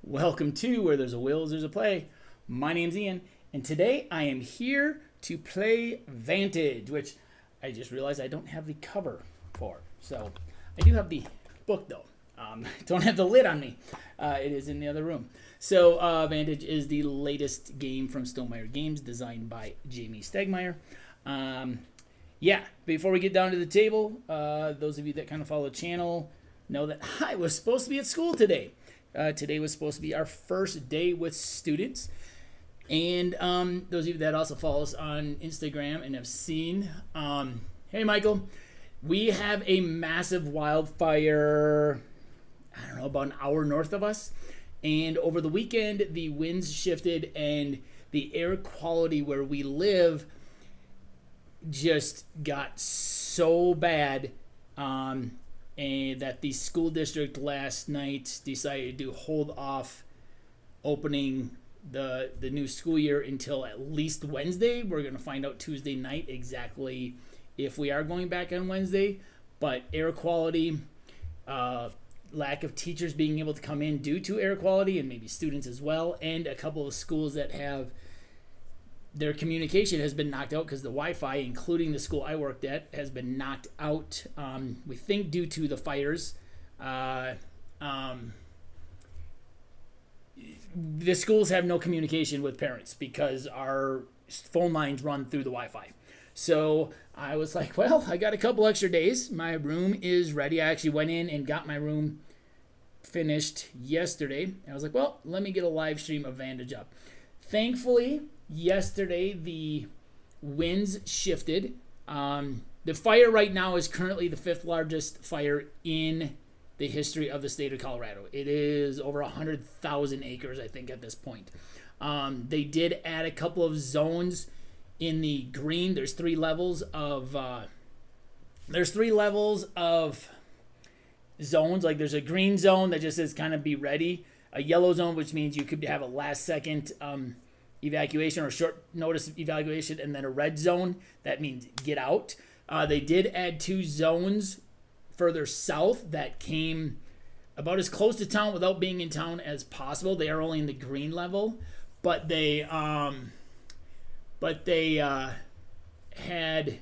Welcome to Where There's a Will, There's a Play. My name's Ian, and today I am here to play Vantage, which I just realized I don't have the cover for. So I do have the book, though. Don't have the lid on me. It is in the other room. So Vantage is the latest game from Stonemaier Games, designed by Jamie Stonemaier. Before we get down to the table, those of you that kind of follow the channel know that I was supposed to be at school today. Today was supposed to be our first day with students. And those of you that also follow us on Instagram and have seen, hey, Michael, we have a massive wildfire, I don't know, about an hour north of us. And over the weekend, the winds shifted and the air quality where we live just got so bad and that the school district last night decided to hold off opening the new school year until at least Wednesday. We're going to find out Tuesday night exactly if we are going back on Wednesday. But air quality, lack of teachers being able to come in due to air quality, and maybe students as well, and a couple of schools that have their communication has been knocked out because the Wi-Fi, including the school I worked at, has been knocked out. We think due to the fires. The schools have no communication with parents because our phone lines run through the Wi-Fi. So I was like, well, I got a couple extra days. My room is ready. I actually went in and got my room finished yesterday. I was like, well, let me get a live stream of Vantage up. Thankfully, yesterday the winds shifted. The fire right now is currently the 5th largest fire in the history of the state of Colorado. It is over 100,000 acres, I think, at this point. They did add a couple of zones in the green. There's 3 levels of zones. Like there's a green zone that just says kind of be ready, a yellow zone, which means you could have a last second evacuation or short notice evacuation, and then a red zone that means get out. They did add 2 zones further south that came about as close to town without being in town as possible. They are only in the green level, but they had,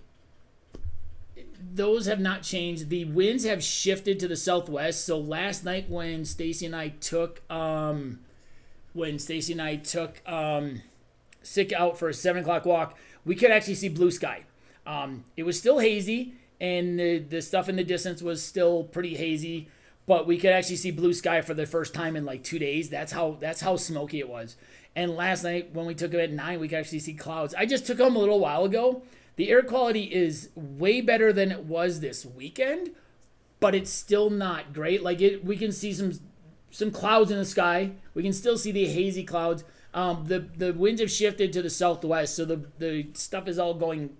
those have not changed. The winds have shifted to the southwest. So last night when Stacy and I took Sick out for a 7 o'clock walk, we could actually see blue sky. It was still hazy, and the stuff in the distance was still pretty hazy, but we could actually see blue sky for the first time in like 2 days. That's how smoky it was. And last night when we took it at 9, we could actually see clouds. I just took them a little while ago. The air quality is way better than it was this weekend, but it's still not great. Like we can see some clouds in the sky. We can still see the hazy clouds. The winds have shifted to the southwest, so the stuff is all going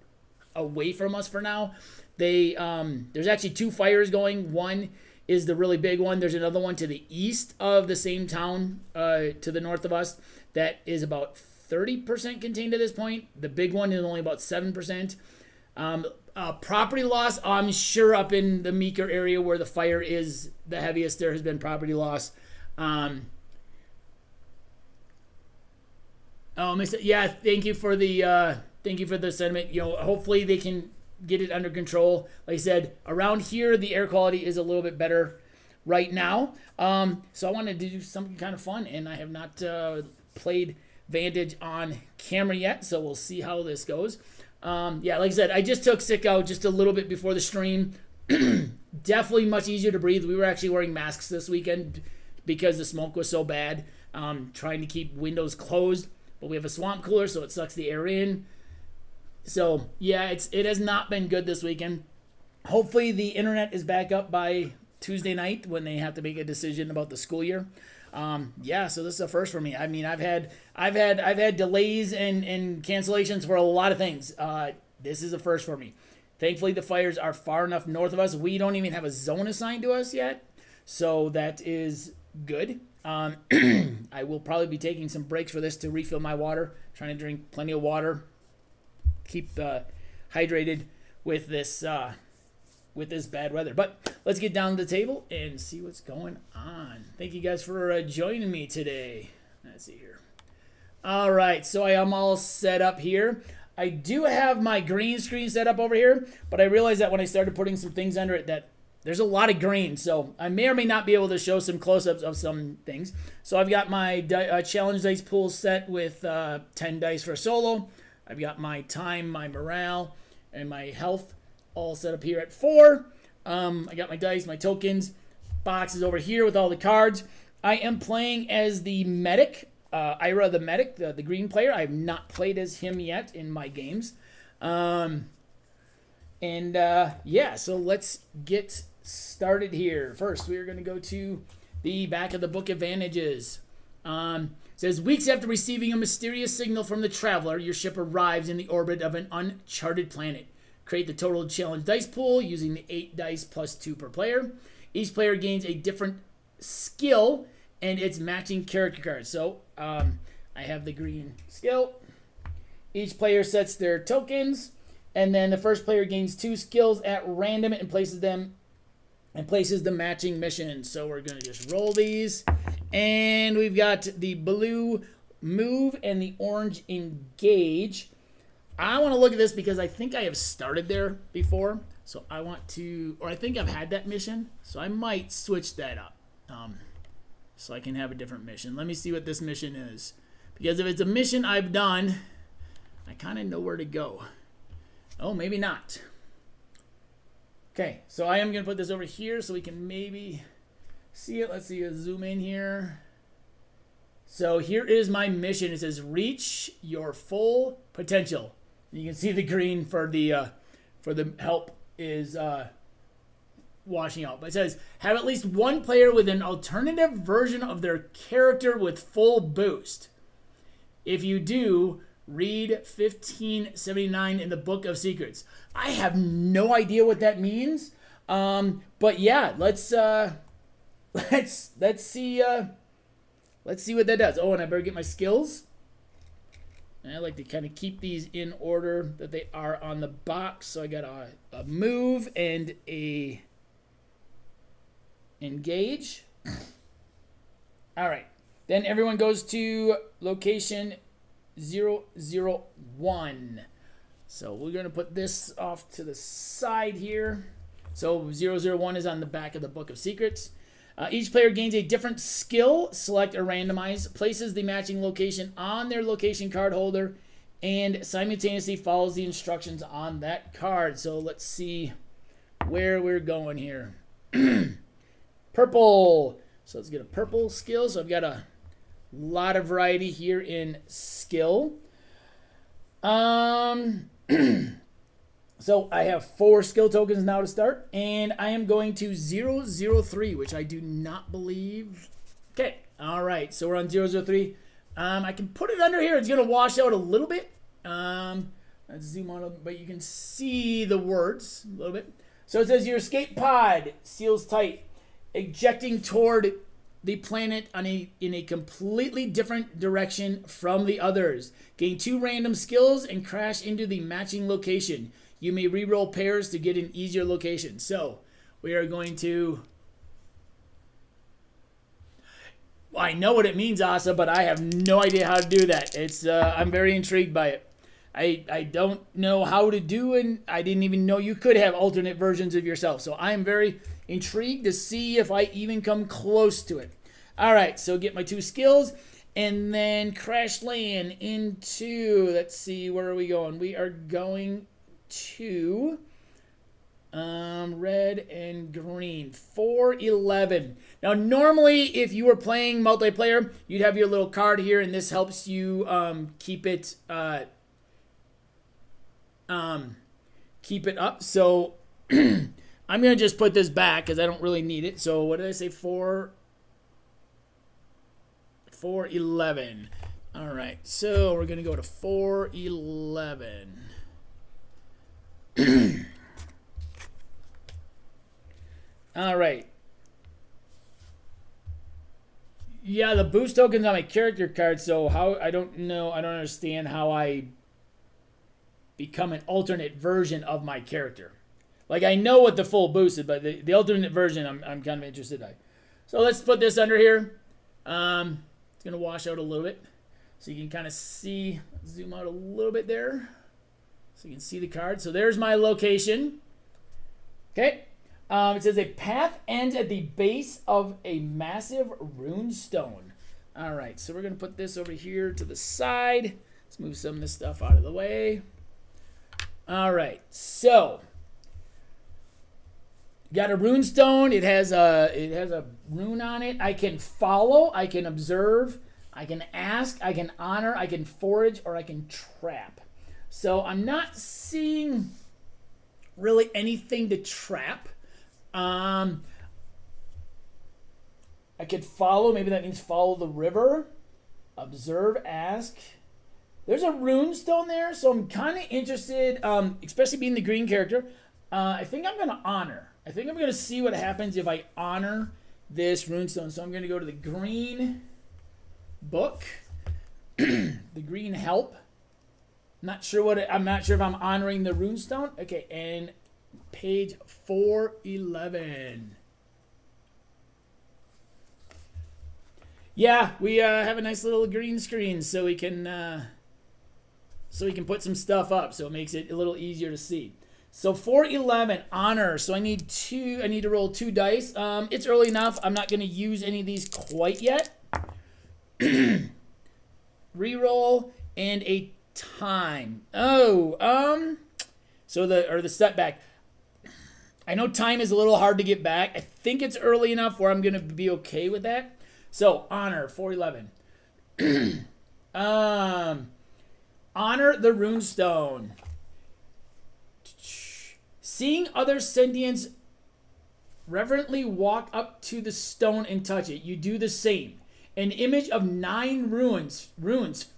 away from us for now. There's actually 2 fires going. One is the really big one. There's another one to the east of the same town, to the north of us, that is about 30% contained at this point. The big one is only about 7%. Property loss, I'm sure up in the Meeker area where the fire is the heaviest, there has been property loss. Yeah, thank you for the sentiment. Hopefully they can get it under control. Like I said, around here the air quality is a little bit better right now. So I wanted to do something kind of fun, and I have not played Vantage on camera yet, so we'll see how this goes. Yeah, like I said, I just took sick out just a little bit before the stream. Definitely much easier to breathe. We were actually wearing masks this weekend because the smoke was so bad. Trying to keep windows closed, but we have a swamp cooler, so it sucks the air in. So yeah, it has not been good this weekend. Hopefully the internet is back up by Tuesday night when they have to make a decision about the school year. Yeah, so this is a first for me. I mean, I've had delays and cancellations for a lot of things. This is a first for me. Thankfully, the fires are far enough north of us. We don't even have a zone assigned to us yet, so that is good. I will probably be taking some breaks for this to refill my water, trying to drink plenty of water, keep hydrated with this bad weather. But let's get down to the table and see what's going on. Thank you guys for joining me today. Let's see here. All right, so I am all set up here. I do have my green screen set up over here, but I realized that when I started putting some things under it that there's a lot of green, so I may or may not be able to show some close-ups of some things. So I've got my challenge dice pool set with 10 dice for solo. I've got my time, my morale, and my health all set up here at 4. I got my dice, my tokens, boxes over here with all the cards. I am playing as the medic, Ira the medic, the green player. I have not played as him yet in my games. Yeah, so let's get started here. First, we are going to go to the back of the book Advantages. It says, weeks after receiving a mysterious signal from the Traveler, your ship arrives in the orbit of an uncharted planet. Create the total challenge dice pool using the 8 dice plus 2 per player. Each player gains a different skill and its matching character card. So I have the green skill. Each player sets their tokens, and then the first player gains 2 skills at random and places the matching mission. So we're going to just roll these. And we've got the blue move and the orange engage. I want to look at this because I think I have started there before. So I want to, or I think I've had that mission. So I might switch that up so I can have a different mission. Let me see what this mission is. Because if it's a mission I've done, I kind of know where to go. Oh, maybe not. Okay, so I am going to put this over here so we can maybe see it. Let's see, zoom in here. So here is my mission. It says reach your full potential. You can see the green for the help is washing out. But it says have at least one player with an alternative version of their character with full boost. If you do, read 1579 in the Book of Secrets. I have no idea what that means. But yeah, let's see what that does. Oh, and I better get my skills. And I like to kind of keep these in order that they are on the box. So I got a move and a engage. All right. Then everyone goes to location 001. So we're going to put this off to the side here. So 001 is on the back of the Book of Secrets. Each player gains a different skill, select or randomize, places the matching location on their location card holder, and simultaneously follows the instructions on that card. So let's see where we're going here. purple. So let's get a purple skill. So I've got a lot of variety here in skill. So I have 4 skill tokens now to start, and I am going to 003, which I do not believe. Okay, all right, so we're on 003. I can put it under here. It's going to wash out a little bit. Let's zoom on, but you can see the words a little bit. So it says your escape pod seals tight, ejecting toward the planet in a completely different direction from the others. Gain 2 random skills and crash into the matching location. You may reroll pairs to get an easier location. So we are going to... I know what it means, Asa, but I have no idea how to do that. It's I'm very intrigued by it. I don't know how to do it. I didn't even know you could have alternate versions of yourself. So I am very intrigued to see if I even come close to it. All right, so get my 2 skills and then crash land into, let's see, where are we going? We are going to red and green, 411. Now, normally, if you were playing multiplayer, you'd have your little card here, and this helps you keep it up. So I'm gonna just put this back because I don't really need it. So what did I say? 411. All right, so we're gonna go to 411. All right. Yeah, the boost token's on my character card, so how I don't understand how I become an alternate version of my character. Like, I know what the full boost is, but the alternate version I'm kind of interested in. So let's put this under here. It's going to wash out a little bit. So you can kind of see, zoom out a little bit there. So you can see the card. So there's my location. Okay. It says a path ends at the base of a massive rune stone. All right, so we're going to put this over here to the side. Let's move some of this stuff out of the way. All right, so got a rune stone. It has a rune on it. I can follow, I can observe, I can ask, I can honor, I can forage, or I can trap. So I'm not seeing really anything to trap. I could follow. Maybe that means follow the river. Observe, ask. There's a rune stone there, so I'm kind of interested, especially being the green character. I think I'm going to honor. I think I'm going to see what happens if I honor this rune stone. So I'm going to go to the green book, the green help. I'm not sure if I'm honoring the rune stone. Okay, and page 411. Yeah, we have a nice little green screen so we can put some stuff up, so it makes it a little easier to see. So 411 honor. So I need to roll 2 dice. It's early enough. I'm not going to use any of these quite yet. Reroll and a time. So the setback. I know time is a little hard to get back. I think it's early enough where I'm going to be okay with that. So, honor, 411. Honor the runestone. Seeing other sentients reverently walk up to the stone and touch it, you do the same. An image of 9 runes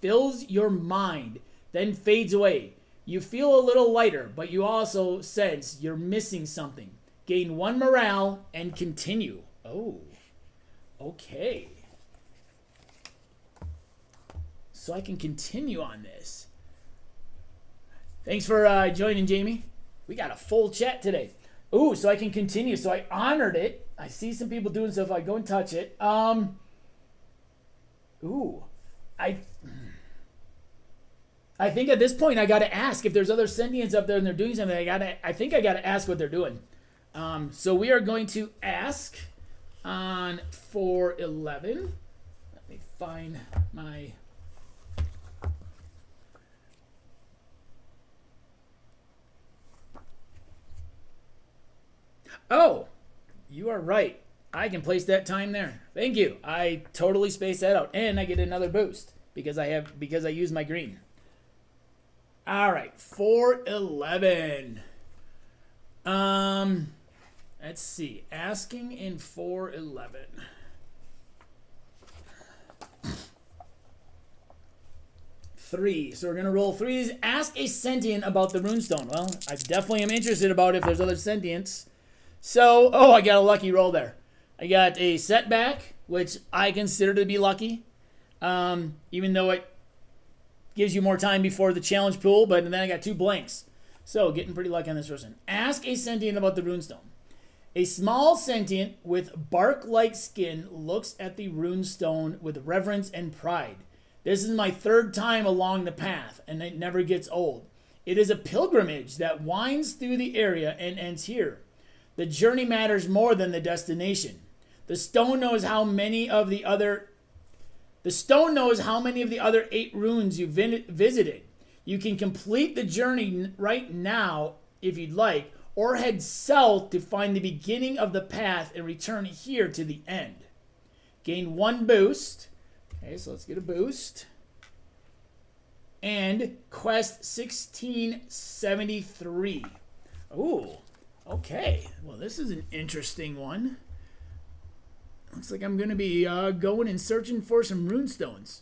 fills your mind, then fades away. You feel a little lighter, but you also sense you're missing something. Gain 1 morale and continue. Oh, okay. So I can continue on this. Thanks for joining, Jamie. We got a full chat today. Ooh, so I can continue. So I honored it. I see some people doing stuff. I go and touch it. I think at this point I got to ask if there's other sentients up there and they're doing something. I think I got to ask what they're doing. So we are going to ask on 411. Let me find my. Oh, you are right. I can place that time there. Thank you. I totally spaced that out. And I get another boost because I use my green. All right, 411. Let's see. Asking in 411. Three. So we're gonna roll threes. Ask a sentient about the runestone. Well, I definitely am interested about if there's other sentients. So, I got a lucky roll there. I got a setback, which I consider to be lucky, even though it gives you more time before the challenge pool. But then I got 2 blanks. So getting pretty lucky on this person. Ask a sentient about the runestone. A small sentient with bark-like skin looks at the runestone with reverence and pride. This is my 3rd time along the path, and it never gets old. It is a pilgrimage that winds through the area and ends here. The journey matters more than the destination. The stone knows how many of the other 8 runes you visited. You can complete the journey right now if you'd like, or head south to find the beginning of the path and return here to the end. Gain 1 boost. Okay, so let's get a boost. And quest 1673. Ooh, okay. Well, this is an interesting one. Looks like I'm going to be going and searching for some runestones.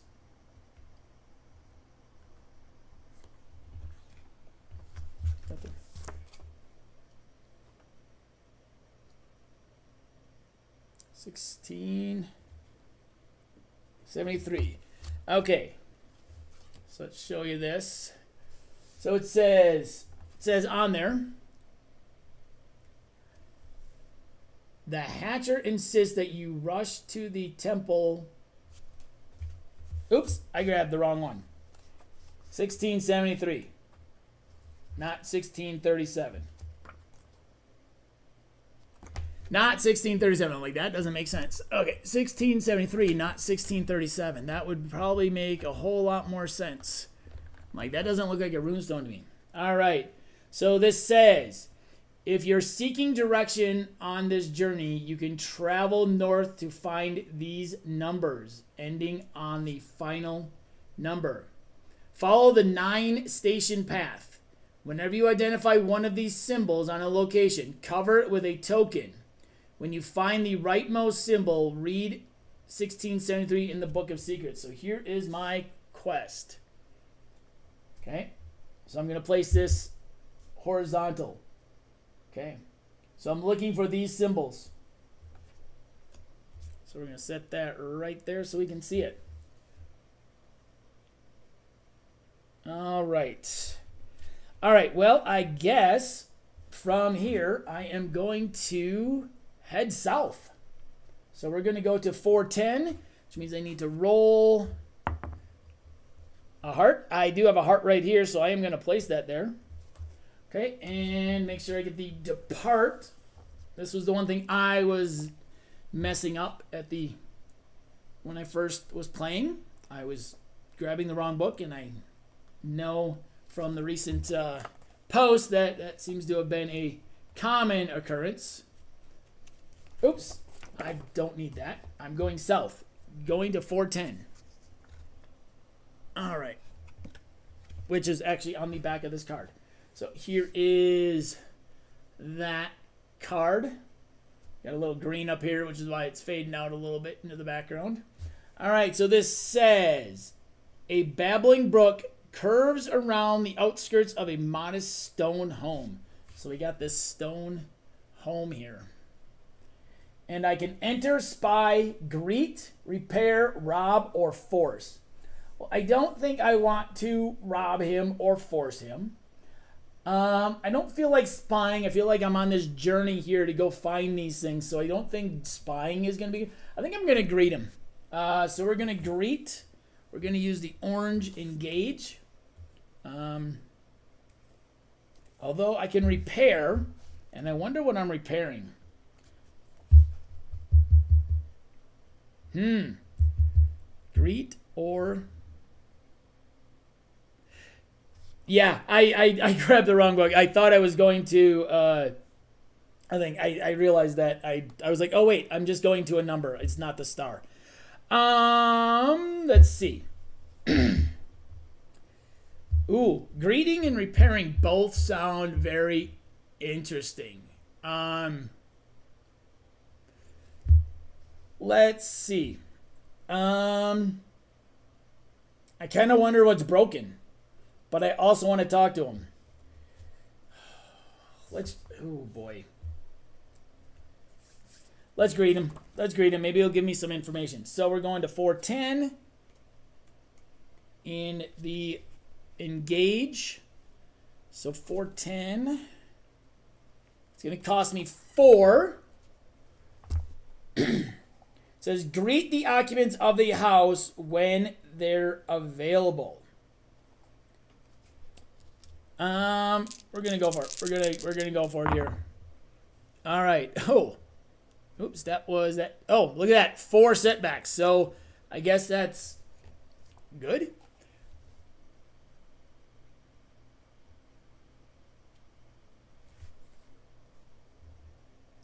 $16.73. Okay, so let's show you this. So it says on there, the Hatcher insists that you rush to the temple. Oops, I grabbed the wrong one. 1673, not 1637. Not 1637. I'm like, that doesn't make sense. Okay, 1673, not 1637. That would probably make a whole lot more sense. I'm like, that doesn't look like a runestone to me. All right, so this says, if you're seeking direction on this journey, you can travel north to find these numbers, ending on the final number. Follow the 9-station path. Whenever you identify one of these symbols on a location, cover it with a token. When you find the rightmost symbol, read 1673 in the Book of Secrets. So here is my quest. Okay, so I'm going to place this horizontal. Okay, so I'm looking for these symbols. So we're going to set that right there so we can see it. All right. All right, well, I guess from here I am going to head south. So we're going to go to 410, which means I need to roll a heart. I do have a heart right here, so I am going to place that there. Okay, and make sure I get the depart. This was the one thing I was messing up when I first was playing. I was grabbing the wrong book, and I know from the recent post that seems to have been a common occurrence. Oops, I don't need that. I'm going south, going to 410. All right, which is actually on the back of this card. So here is that card. Got a little green up here, which is why it's fading out a little bit into the background. All right, so this says, a babbling brook curves around the outskirts of a modest stone home. So we got this stone home here. And I can enter, spy, greet, repair, rob, or force. Well, I don't think I want to rob him or force him. I don't feel like spying. I feel like I'm on this journey here to go find these things, so I don't think spying is going to be... I think I'm going to greet him. So we're going to greet. We're going to use the orange engage. Although I can repair, and I wonder what I'm repairing. Greet or... Yeah, I grabbed the wrong book. I thought I was going to I think I realized that I was like, oh wait, I'm just going to a number. It's not the star. Let's see. Ooh, greeting and repairing both sound very interesting. Let's see. I kind of wonder what's broken, but I also want to talk to him. Oh boy. Let's greet him. Maybe he'll give me some information. So we're going to 410 in the engage. So 410. It's going to cost me 4. It says greet the occupants of the house when they're available. We're gonna go for it. We're gonna go for it here. All right. Oh, oops. That was that. Oh, look at that. 4 setbacks. So I guess that's good.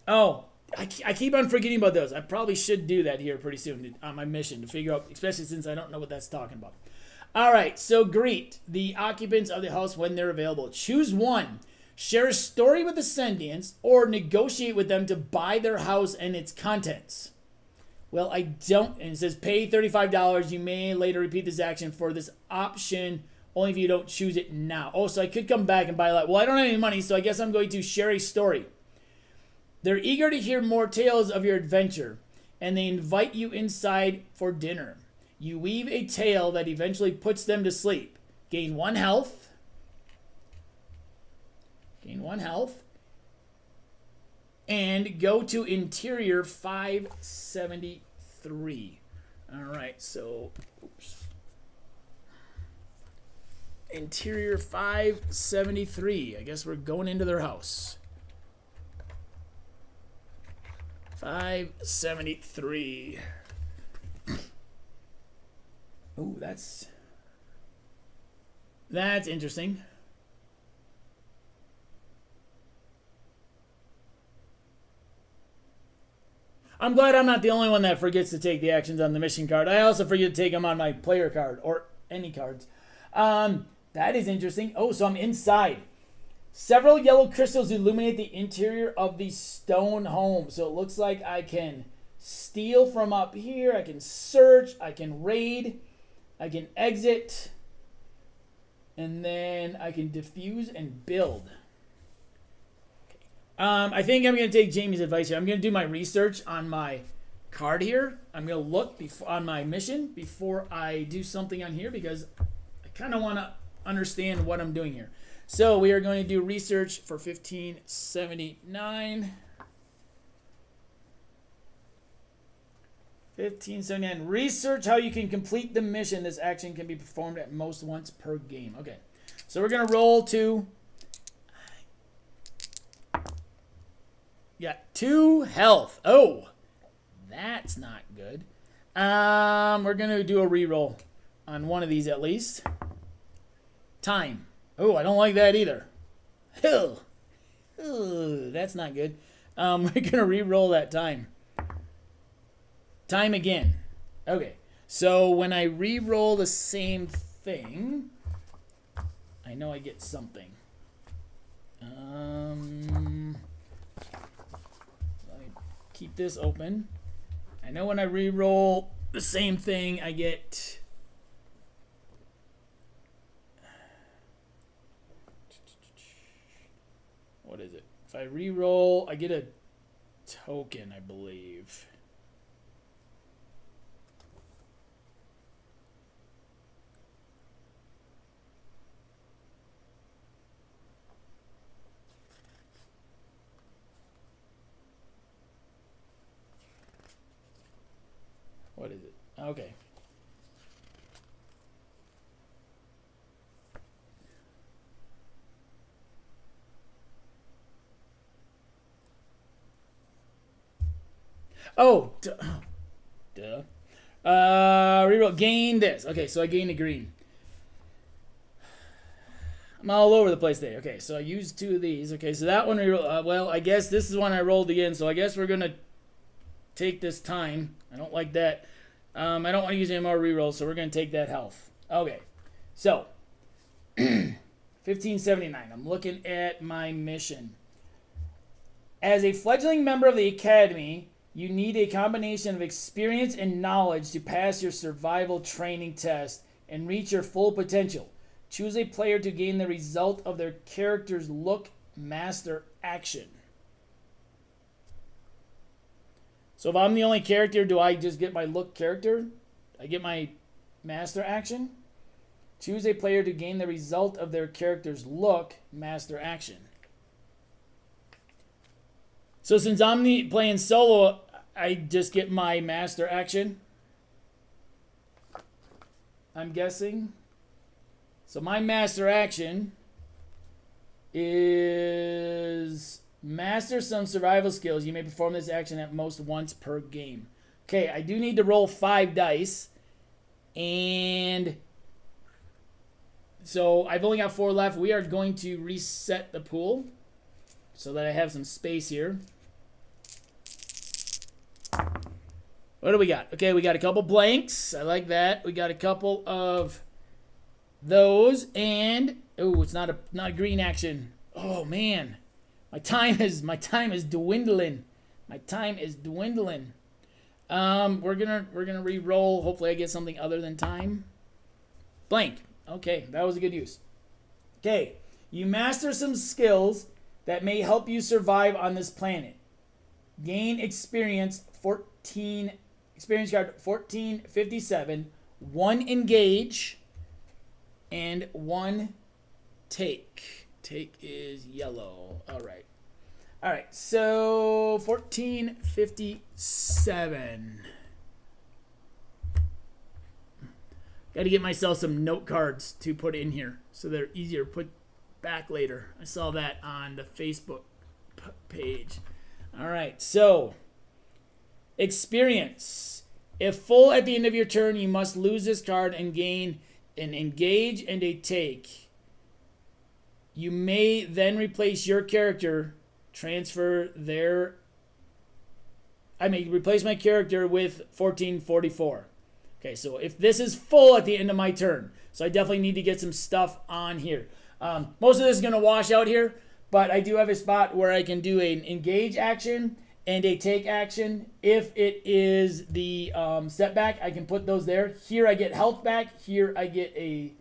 Oh, I keep on forgetting about those. I probably should do that here pretty soon on my mission to figure out, especially since I don't know what that's talking about. All right, so greet the occupants of the house when they're available. Choose one. Share a story with the Sentients or negotiate with them to buy their house and its contents. Well, I don't. And it says pay $35. You may later repeat this action for this option only if you don't choose it now. Oh, so I could come back and buy that. Well, I don't have any money, so I guess I'm going to share a story. They're eager to hear more tales of your adventure, and they invite you inside for dinner. You weave a tale that eventually puts them to sleep. Gain 1 health. And go to interior 573. All right, so interior 573. I guess we're going into their house. 573. Ooh, that's interesting. I'm glad I'm not the only one that forgets to take the actions on the mission card. I also forget to take them on my player card or any cards. That is interesting. Oh, so I'm inside. Several yellow crystals illuminate the interior of the stone home. So it looks like I can steal from up here. I can search. I can raid. I can exit. And then I can defuse and build. Okay. I think I'm going to take Jamie's advice here. I'm going to do my research on my card here. I'm going to look on my mission before I do something on here because I kind of want to understand what I'm doing here. So we are going to do research for 1579. 1579. Research how you can complete the mission. This action can be performed at most once per game. Okay. So we're going to roll 2. Got 2 health. Oh, that's not good. We're going to do a reroll on one of these at least. Time. Oh, I don't like that either. Ew. That's not good. We're going to re-roll that time. Time again. Okay. So when I re-roll the same thing, I know I get something. Let me keep this open. I know when I re-roll the same thing, I get... What is it? If I re-roll, I get a token, I believe. What is it? Okay. Oh, duh. Reroll. Gain this. Okay, so I gained a green. I'm I'm all over the place today. Okay, so I used 2 of these. Okay, so that one, well, I guess this is one I rolled again, so I guess we're going to take this time. I don't like that. I don't want to use any more rerolls, so we're going to take that health. Okay, so 1579. I'm looking at my mission. As a fledgling member of the Academy, you need a combination of experience and knowledge to pass your survival training test and reach your full potential. Choose a player to gain the result of their character's look, master, action. So if I'm the only character, do I just get my look character? I get my master action? Choose a player to gain the result of their character's look, master, action. So since I'm playing solo, I just get my master action, I'm guessing. So my master action is master some survival skills. You may perform this action at most once per game. Okay, I do need to roll 5 dice. And so I've only got 4 left. We are going to reset the pool so that I have some space here. What do we got? Okay, we got a couple blanks. I like that. We got a couple of those, and it's not a green action. Oh man, my time is dwindling. My time is dwindling. We're gonna re-roll. Hopefully, I get something other than time. Blank. Okay, that was a good use. Okay, you master some skills that may help you survive on this planet. Gain experience 14. Experience card 1457, 1 engage, and 1 take. Take is yellow. All right. All right. So 1457. Got to get myself some note cards to put in here so they're easier to put back later. I saw that on the Facebook page. All right. So experience. If full at the end of your turn, you must lose this card and gain an engage and a take. You may then replace your character, replace my character with 1444. Okay, so if this is full at the end of my turn, so I definitely need to get some stuff on here. Most of this is going to wash out here, but I do have a spot where I can do an engage action and a take action. If it is the setback, I can put those there. Here I get health back. Here I get a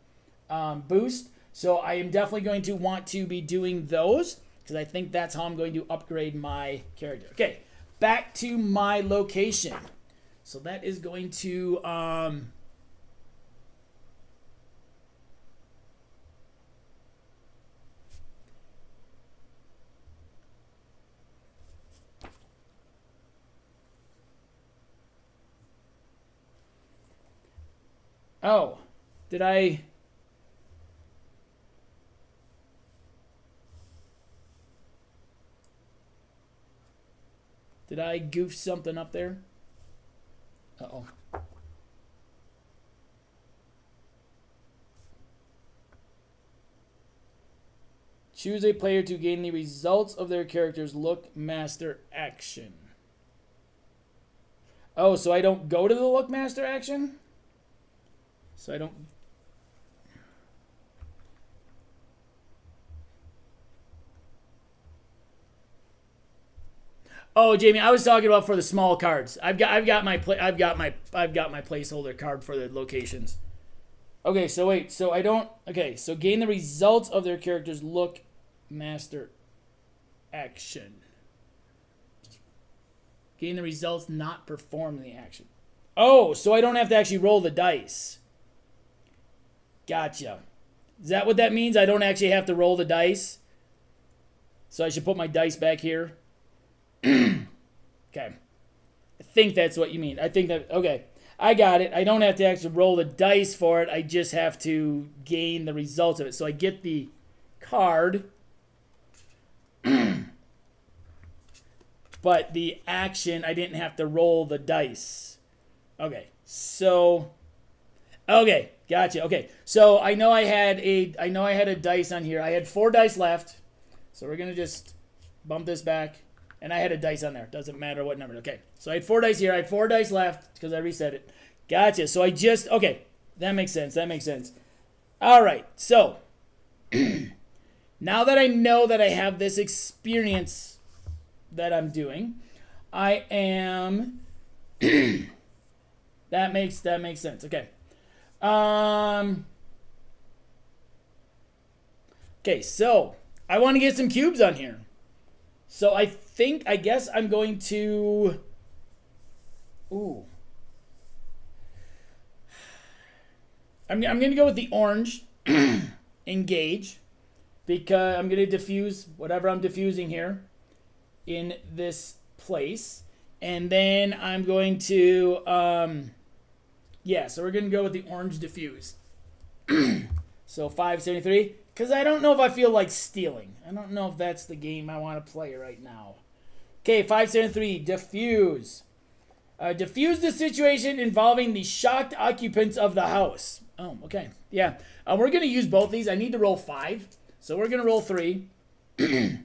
boost. So I am definitely going to want to be doing those because I think that's how I'm going to upgrade my character. Okay, back to my location. So that is going to... Oh, did I goof something up there? Uh-oh. Choose a player to gain the results of their character's look, master, action. Oh, so I don't go to the look, master, action? So I don't... Oh, Jamie, I was talking about for the small cards. I've got my placeholder card for the locations. Okay, so wait, so I don't... Okay, so gain the results of their character's look, master, action. Gain the results, not perform the action. Oh, so I don't have to actually roll the dice. Gotcha. Is that what that means? I don't actually have to roll the dice? So I should put my dice back here? Okay. I think that's what you mean. I think that... Okay. I got it. I don't have to actually roll the dice for it. I just have to gain the results of it. So I get the card. But the action, I didn't have to roll the dice. Okay. So... Okay, gotcha. Okay, so I know I had a dice on here. I had 4 dice left, so we're gonna just bump this back, and I had a dice on there. Doesn't matter what number. Okay, so I had 4 dice here. I had 4 dice left because I reset it. Gotcha. So okay. That makes sense. That makes sense. All right. So now that I know that I have this experience that I'm doing, I am. that makes sense. Okay. Okay, so I want to get some cubes on here. So I guess I'm going to. Ooh. I'm going to go with the orange. Engage. Because I'm going to diffuse whatever I'm diffusing here in this place. And then I'm going to, so we're going to go with the orange diffuse. So 573, because I don't know if I feel like stealing. I don't know if that's the game I want to play right now. Okay, 573, diffuse. Diffuse the situation involving the shocked occupants of the house. Oh, okay. Yeah. We're going to use both these. I need to roll 5. So we're going to roll 3. Okay,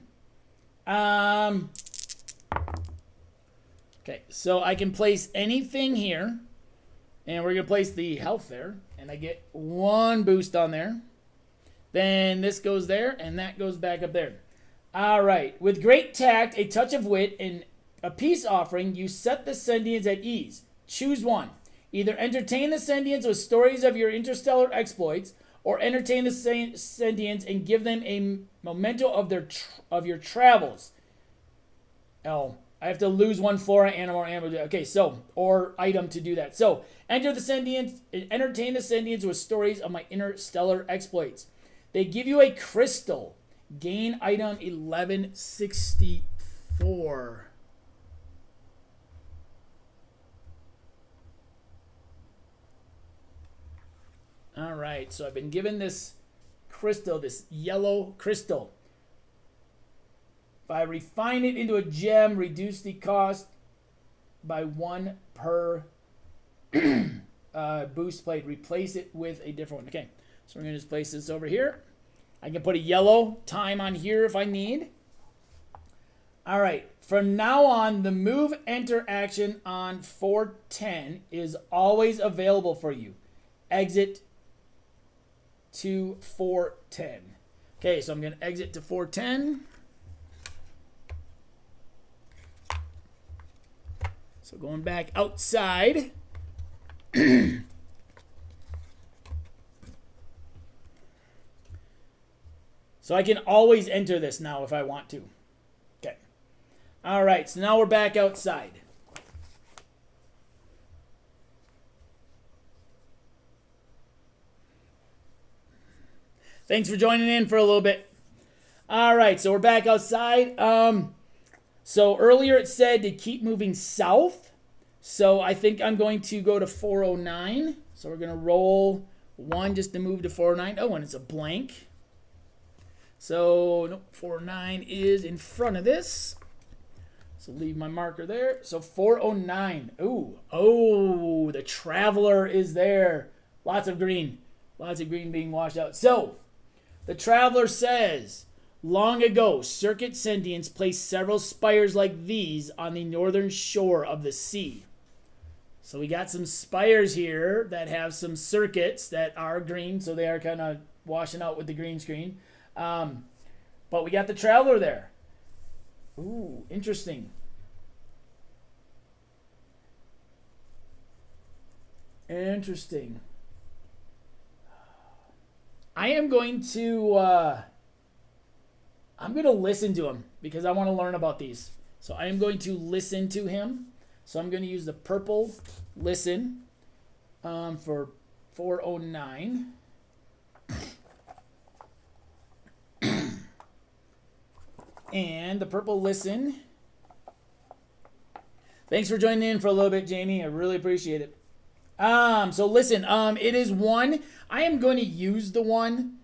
so I can place anything here. And we're going to place the health there. And I get 1 boost on there. Then this goes there, and that goes back up there. All right. With great tact, a touch of wit, and a peace offering, you set the sentients at ease. Choose one. Either entertain the sentients with stories of your interstellar exploits, or entertain the sentients and give them a memento of your travels. Oh, I have to lose 1 flora, animal, or animal. Okay, so, or item to do that. So, entertain the sentients with stories of my interstellar exploits. They give you a crystal. Gain item 1164. All right, so I've been given this crystal, this yellow crystal. If I refine it into a gem, reduce the cost by 1 per boost plate. Replace it with a different one. Okay, so we're going to just place this over here. I can put a yellow time on here if I need. All right, from now on, the move enter action on 410 is always available for you. Exit to 410. Okay, so I'm going to exit to 410. So going back outside. So I can always enter this now if I want to. Okay. All right, so now we're back outside. Thanks for joining in for a little bit. All right, so we're back outside. So earlier it said to keep moving south. So I think I'm going to go to 409. So we're going to roll 1 just to move to 409. Oh, and it's a blank. So nope, 409 is in front of this. So leave my marker there. So 409. Ooh, oh, the traveler is there. Lots of green. Lots of green being washed out. So the traveler says, long ago, circuit sentients placed several spires like these on the northern shore of the sea. So we got some spires here that have some circuits that are green, so they are kind of washing out with the green screen. But we got the traveler there. Ooh, interesting. Interesting. I am going to I'm going to listen to him because I want to learn about these. So I am going to listen to him. So I'm going to use the purple listen for 409. And the purple listen. Thanks for joining in for a little bit, Jamie. I really appreciate it. So listen, it is 1. I am going to use the 1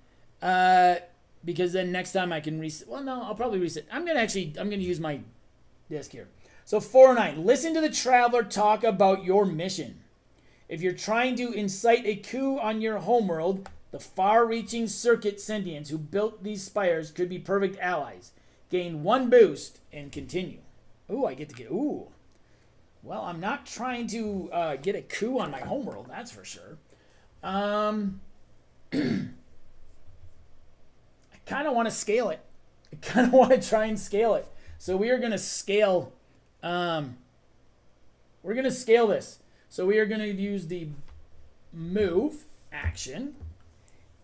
because then next time I can reset. Well, no, I'll probably reset. I'm going to use my disc here. So 409. Listen to the traveler talk about your mission. If you're trying to incite a coup on your homeworld, the far-reaching circuit sentients who built these spires could be perfect allies. Gain 1 boost and continue. Ooh, I get to get... Ooh. Well, I'm not trying to get a coup on my homeworld, that's for sure. I kind of want to scale it. I kind of want to try and scale it. So we are going to scale... we're going to scale this. So we are going to use the move action.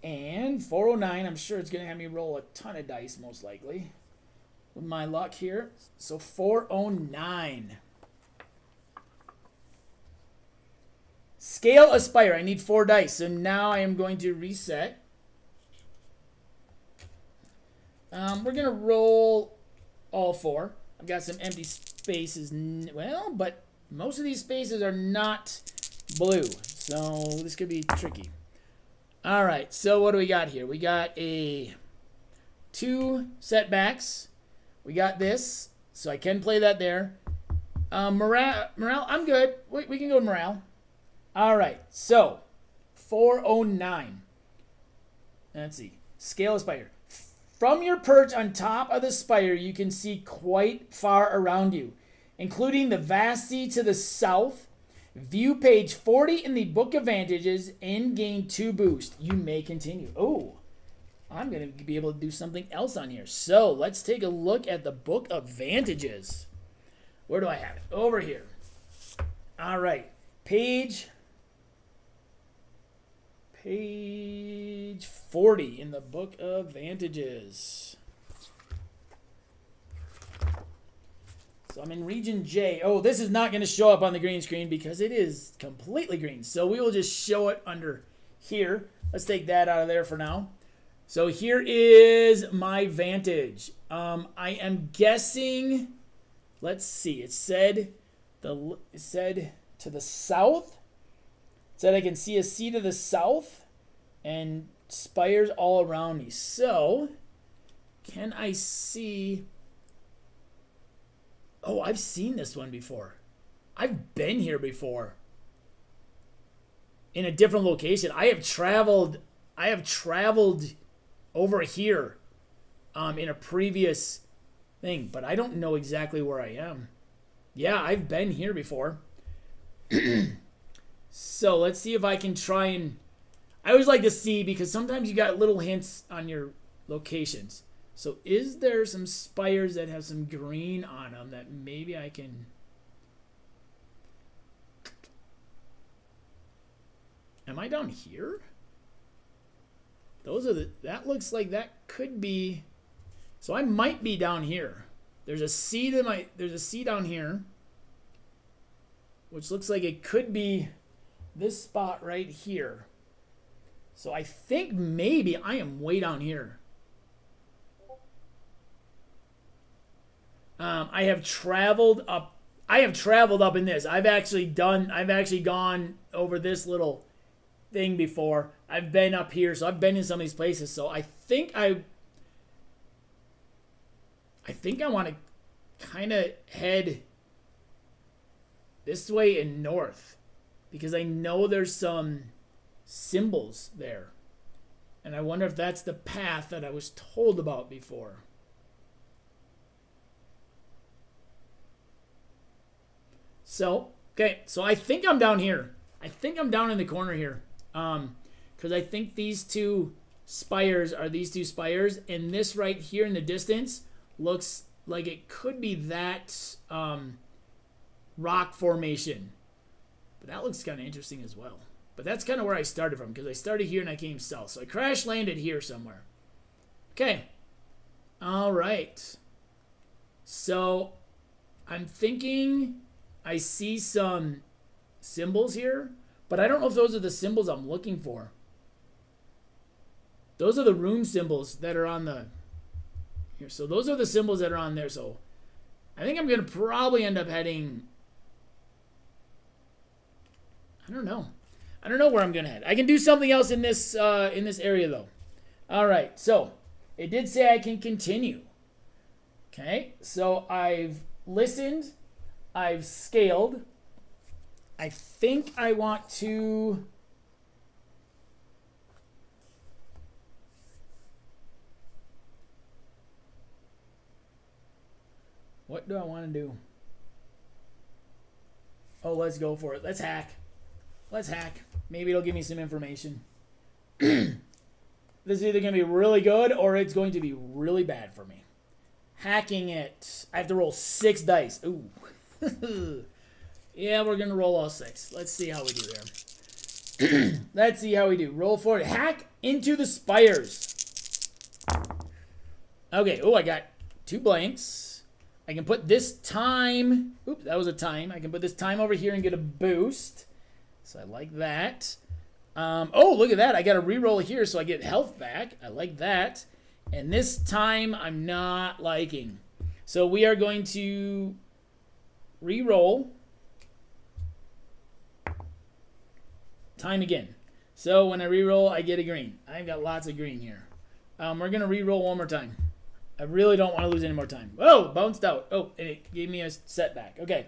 And 409, I'm sure it's going to have me roll a ton of dice, most likely. With my luck here. So 409. Scale Aspire. I need 4 dice. So now I am going to reset. We're going to roll all 4. I've got some empty spaces. Well, but most of these spaces are not blue. So this could be tricky. All right. So what do we got here? We got 2 setbacks. We got this. So I can play that there. Morale, I'm good. We can go with morale. All right. So 409. Let's see. Scale Aspire. From your perch on top of the spire, you can see quite far around you, including the vast sea to the south. View page 40 in the Book of Vantages and gain 2 boost. You may continue. Oh, I'm going to be able to do something else on here. So let's take a look at the Book of Vantages. Where do I have it? Over here. All right. Page 40 in the Book of Vantages. So I'm in region J. Oh, this is not going to show up on the green screen because it is completely green. So we will just show it under here. Let's take that out of there for now. So here is my Vantage. I am guessing, let's see. It said to the south. It said I can see a sea to the south and spires all around me. So can I see... Oh, I've seen this one before. I've been here before. In a different location. I have traveled over here in a previous thing, but I don't know exactly where I am. Yeah, I've been here before. So let's see if I can try and... I always like to see because sometimes you got little hints on your locations. So is there some spires that have some green on them that maybe I can... Am I down here? Those are the... That looks like that could be... So I might be down here. There's a sea down here, which looks like it could be this spot right here. So I think maybe I am way down here. I have traveled up in this. I've actually gone over this little thing before. I've been up here, so I've been in some of these places. So I think I want to kind of head this way and north because I know there's some symbols there. And I wonder if that's the path that I was told about before. So, okay, so I think I'm down here. I think I'm down in the corner here. Because I think these 2 spires are these 2 spires. And this right here in the distance looks like it could be that rock formation. But that looks kind of interesting as well. But that's kind of where I started from. Because I started here and I came south. So I crash landed here somewhere. Okay. All right. So I'm thinking... I see some symbols here, but I don't know if those are the symbols I'm looking for. Those are the rune symbols that are on the here. So those are the symbols that are on there. So I think I'm going to probably end up heading... I don't know. I don't know where I'm going to head. I can do something else in this area, though. All right. So it did say I can continue. Okay. So I've listened. I've scaled. I think I want to... What do I want to do? Oh, let's go for it. Let's hack. Let's hack. Maybe it'll give me some information. This is either going to be really good or it's going to be really bad for me. Hacking it. I have to roll 6 dice. Ooh. Yeah, we're going to roll all 6. Let's see how we do there. Let's see how we do. Roll for it. Hack into the spires. Okay. Oh, I got 2 blanks. I can put this time. Oops, that was a time. I can put this time over here and get a boost. So I like that. Oh, look at that. I got a reroll here, so I get health back. I like that. And this time, I'm not liking. So we are going to reroll. Time again. So when I reroll, I get a green. I've got lots of green here. We're going to reroll one more time. I really don't want to lose any more time. Oh, bounced out. Oh, and it gave me a setback. Okay.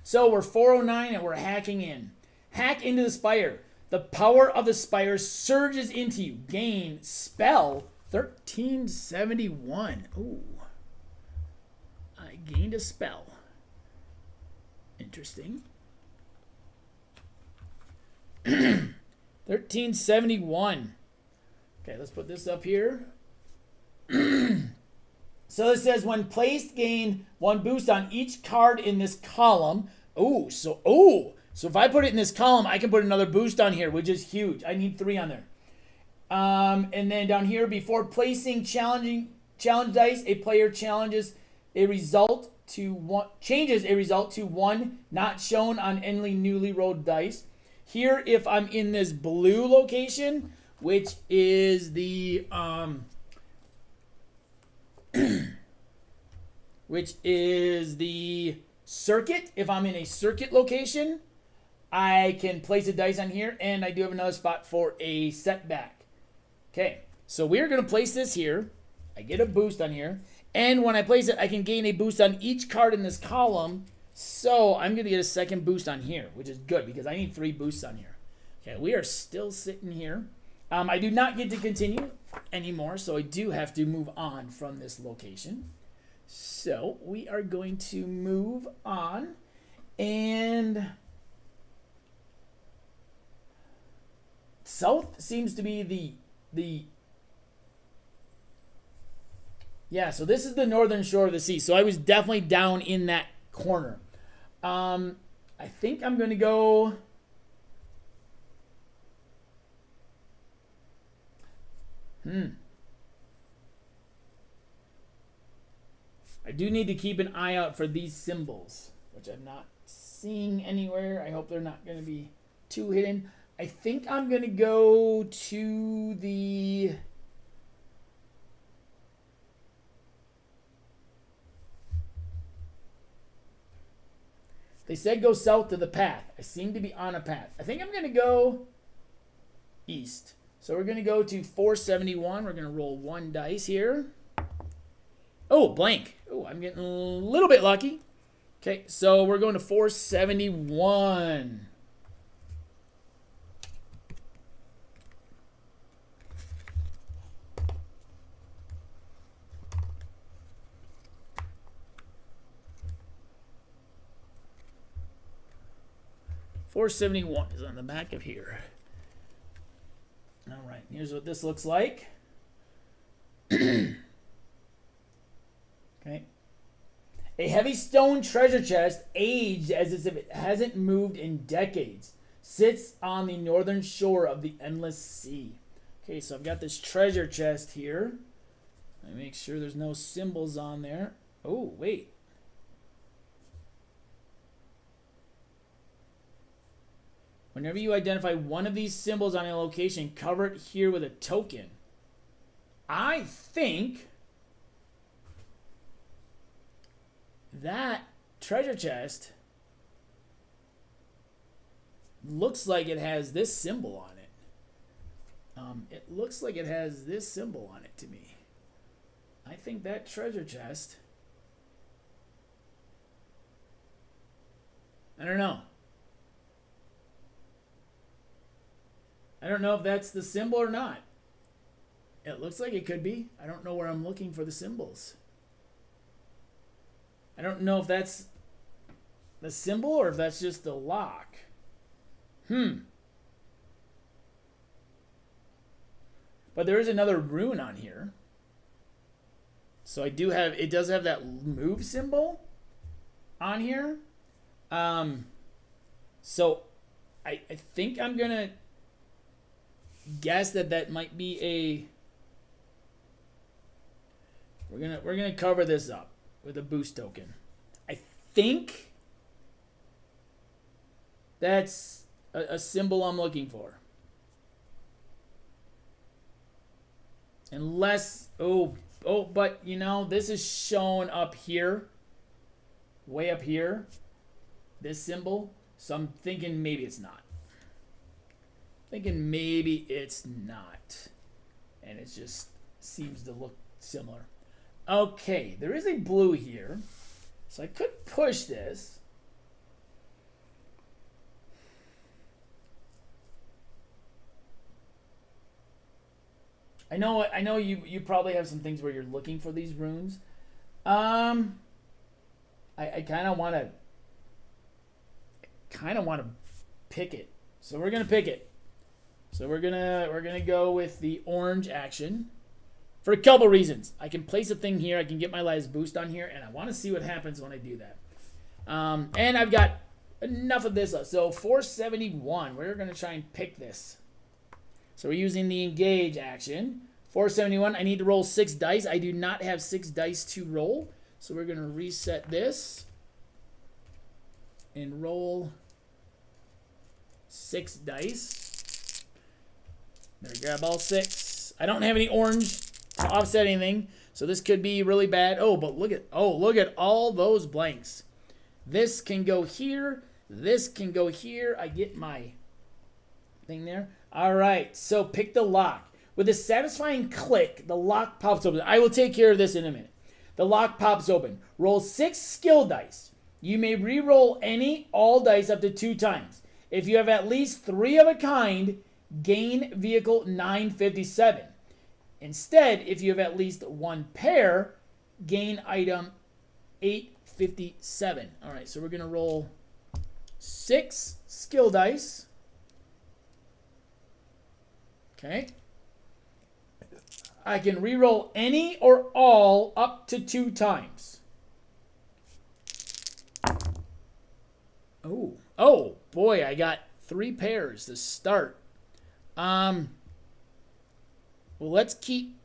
So we're 409 and we're hacking in. Hack into the spire. The power of the spire surges into you. Gain spell 1371. Ooh. I gained a spell. Interesting. 1371. Okay, let's put this up here. So it says when placed, gain 1 boost on each card in this column. So if I put it in this column, I can put another boost on here, which is huge. I need 3 on there. And then down here, before placing challenge dice, a player changes a result to 1 not shown on any newly rolled dice. Here, if I'm in this blue location, which is the circuit. If I'm in a circuit location, I can place a dice on here, and I do have another spot for a setback. Okay, so we're going to place this here. I get a boost on here, and when I place it, I can gain a boost on each card in this column. So I'm going to get a second boost on here, which is good because I need 3 boosts on here. Okay, we are still sitting here. I do not get to continue anymore, so I do have to move on from this location. So we are going to move on, and south seems to be the yeah, so this is the northern shore of the sea. So I was definitely down in that corner. I think I'm going to go... I do need to keep an eye out for these symbols, which I'm not seeing anywhere. I hope they're not going to be too hidden. I think I'm going to go to the... They said go south to the path. I seem to be on a path. I think I'm going to go east. So we're going to go to 471. We're going to roll 1 dice here. Oh, blank. Oh, I'm getting a little bit lucky. Okay, so we're going to 471. $471 is on the back of here. All right, here's what this looks like. Okay. A heavy stone treasure chest, aged as if it hasn't moved in decades, sits on the northern shore of the endless sea. Okay, so I've got this treasure chest here. Let me make sure there's no symbols on there. Oh, wait. Whenever you identify one of these symbols on a location, cover it here with a token. I think that treasure chest looks like it has this symbol on it. It looks like it has this symbol on it to me. I think that treasure chest... I don't know. I don't know if that's the symbol or not. It looks like it could be. I don't know where I'm looking for the symbols. I don't know if that's the symbol or if that's just the lock. But there is another rune on here. So it does have that move symbol on here. So I think I'm gonna guess that might be a. We're gonna cover this up with a boost token. I think that's a symbol I'm looking for. Unless but you know, this is shown up here, way up here, this symbol. So I'm thinking maybe it's not. And it just seems to look similar. Okay, there is a blue here. So I could push this. I know you probably have some things where you're looking for these runes. I kind of want to pick it. So we're going to pick it. So we're going to go with the orange action for a couple reasons. I can place a thing here, I can get my last boost on here, and I want to see what happens when I do that. And I've got enough of this. So 471, we're going to try and pick this. So we're using the engage action. 471, I need to roll 6 dice. I do not have 6 dice to roll. So we're going to reset this and roll 6 dice. Better grab all 6. I don't have any orange to offset anything. So this could be really bad. But look at all those blanks. This can go here. This can go here. I get my thing there. All right, so pick the lock. With a satisfying click, the lock pops open. I will take care of this in a minute. The lock pops open. Roll 6 skill dice. You may re-roll all dice up to 2 times. If you have at least 3 of a kind, gain vehicle 957. Instead, if you have at least 1 pair, gain item 857. All right, so we're going to roll 6 skill dice. Okay. I can re-roll any or all up to 2 times. Oh boy, I got 3 pairs to start. Well, let's keep.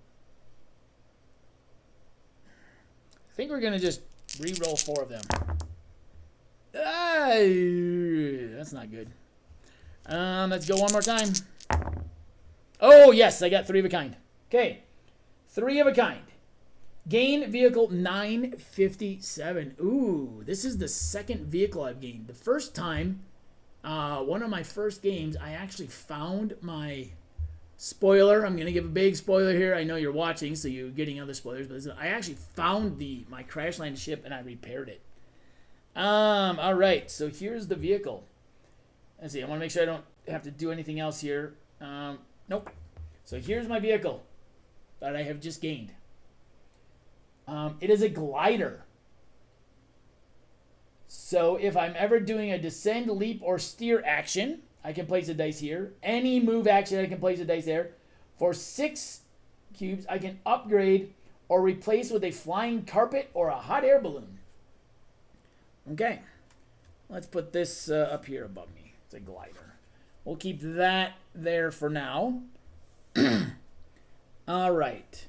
I think we're gonna just re-roll 4 of them. That's not good. Let's go one more time. Oh yes, I got 3 of a kind. Okay, 3 of a kind. Gain vehicle 957. Ooh, this is the second vehicle I've gained. The first time, one of my first games, I actually found my spoiler. I'm going to give a big spoiler here. I know you're watching, so you're getting other spoilers. But I actually found my crash landed ship, and I repaired it. All right, so here's the vehicle. Let's see. I want to make sure I don't have to do anything else here. Nope. So here's my vehicle that I have just gained. It is a glider. So if I'm ever doing a descend, leap, or steer action, I can place a dice here. Any move action, I can place a dice there. For 6 cubes, I can upgrade or replace with a flying carpet or a hot air balloon. Okay. Let's put this up here above me. It's a glider. We'll keep that there for now. All right.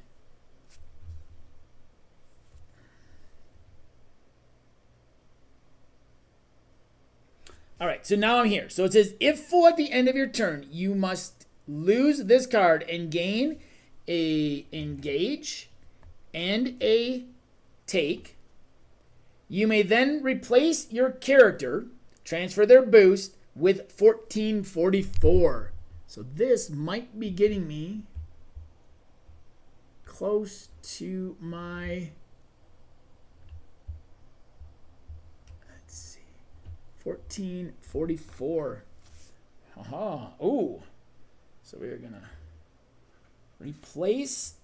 All right, so now I'm here. So it says, if full at the end of your turn, you must lose this card and gain a engage and a take. You may then replace your character, transfer their boost, with 1444. So this might be getting me close to my... 1444. Ooh. So we're going to replace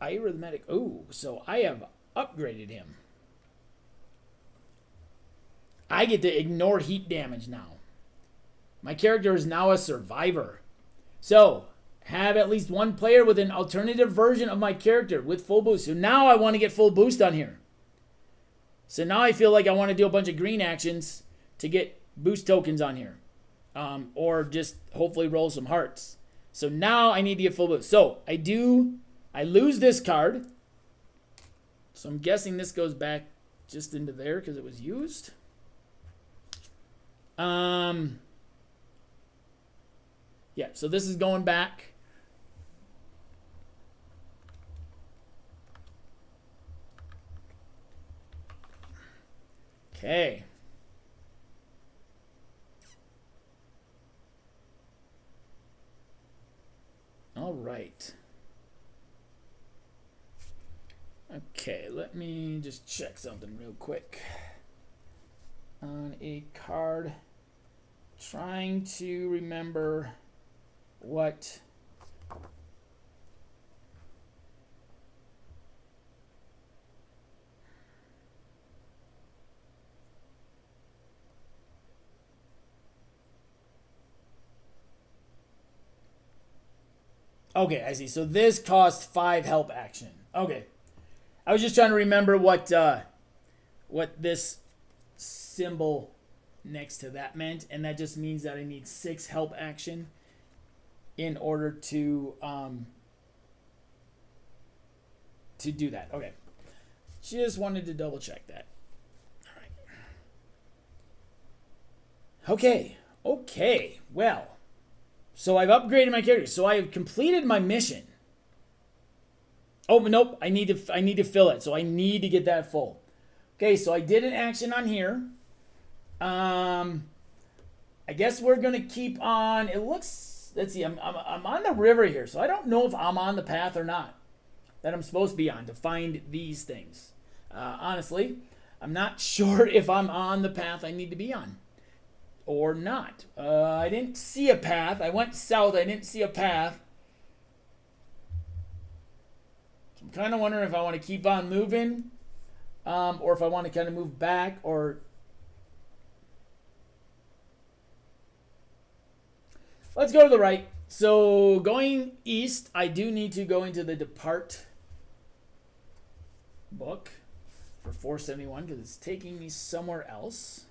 arithmetic. Oh, so I have upgraded him. I get to ignore heat damage now. My character is now a survivor. So, have at least one player with an alternative version of my character with full boost. So now I want to get full boost on here. So now I feel like I want to do a bunch of green actions to get boost tokens on here. Or just hopefully roll some hearts. So now I need to get full boost. So I lose this card. So I'm guessing this goes back just into there because it was used. Yeah, so this is going back. Okay. All right. Okay, let me just check something real quick. On a card, trying to remember what okay, I see. So this costs 5 help action. Okay. I was just trying to remember what this symbol next to that meant, and that just means that I need 6 help action in order to do that. Okay. Just wanted to double check that. All right. Okay. Well, so I've upgraded my character. So I have completed my mission. Oh, but nope. I need to fill it. So I need to get that full. Okay, so I did an action on here. I guess we're gonna keep on. It looks. Let's see. I'm on the river here, so I don't know if I'm on the path or not that I'm supposed to be on to find these things. Honestly, I'm not sure if I'm on the path I need to be on or not. I didn't see a path. I went south. I didn't see a path. So I'm kind of wondering if I want to keep on moving, or if I want to kind of move back, or. Let's go to the right. So going east, I do need to go into the depart book for 471 because it's taking me somewhere else.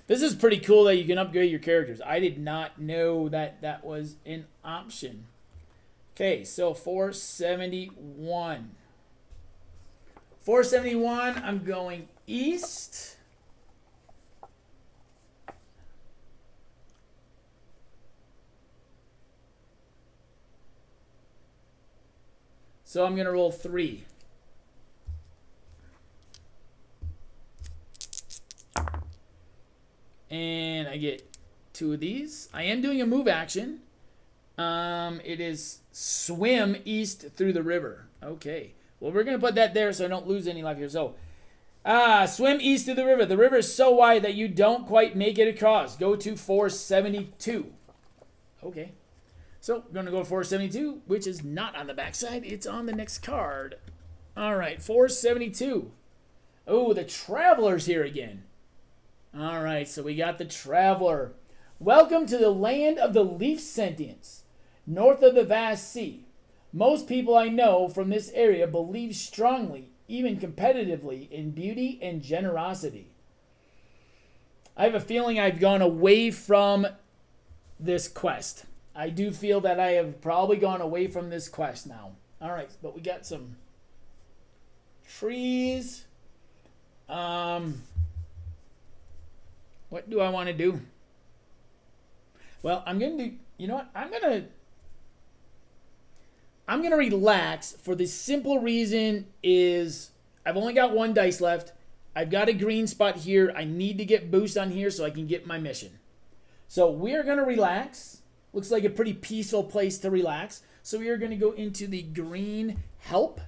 This is pretty cool that you can upgrade your characters. I did not know that that was an option. Okay, so 471. 471, I'm going east. So I'm going to roll 3. And I get 2 of these. I am doing a move action. It is swim east through the river. Okay. Well, we're going to put that there so I don't lose any life here. So, swim east through the river. The river is so wide that you don't quite make it across. Go to 472. Okay. So, we're going to go to 472, which is not on the backside. It's on the next card. All right, 472. Oh, the Traveler's here again. All right, so we got the Traveler. Welcome to the land of the leaf sentience, north of the vast sea. Most people I know from this area believe strongly, even competitively, in beauty and generosity. I have a feeling I've gone away from this quest. I do feel that I have probably gone away from this quest now. All right, but we got some trees. What do I want to do? Well, I'm going to, you know what? I'm going to relax for the simple reason is I've only got 1 dice left. I've got a green spot here. I need to get boost on here so I can get my mission. So we're going to relax. Looks like a pretty peaceful place to relax. So we are going to go into the green help.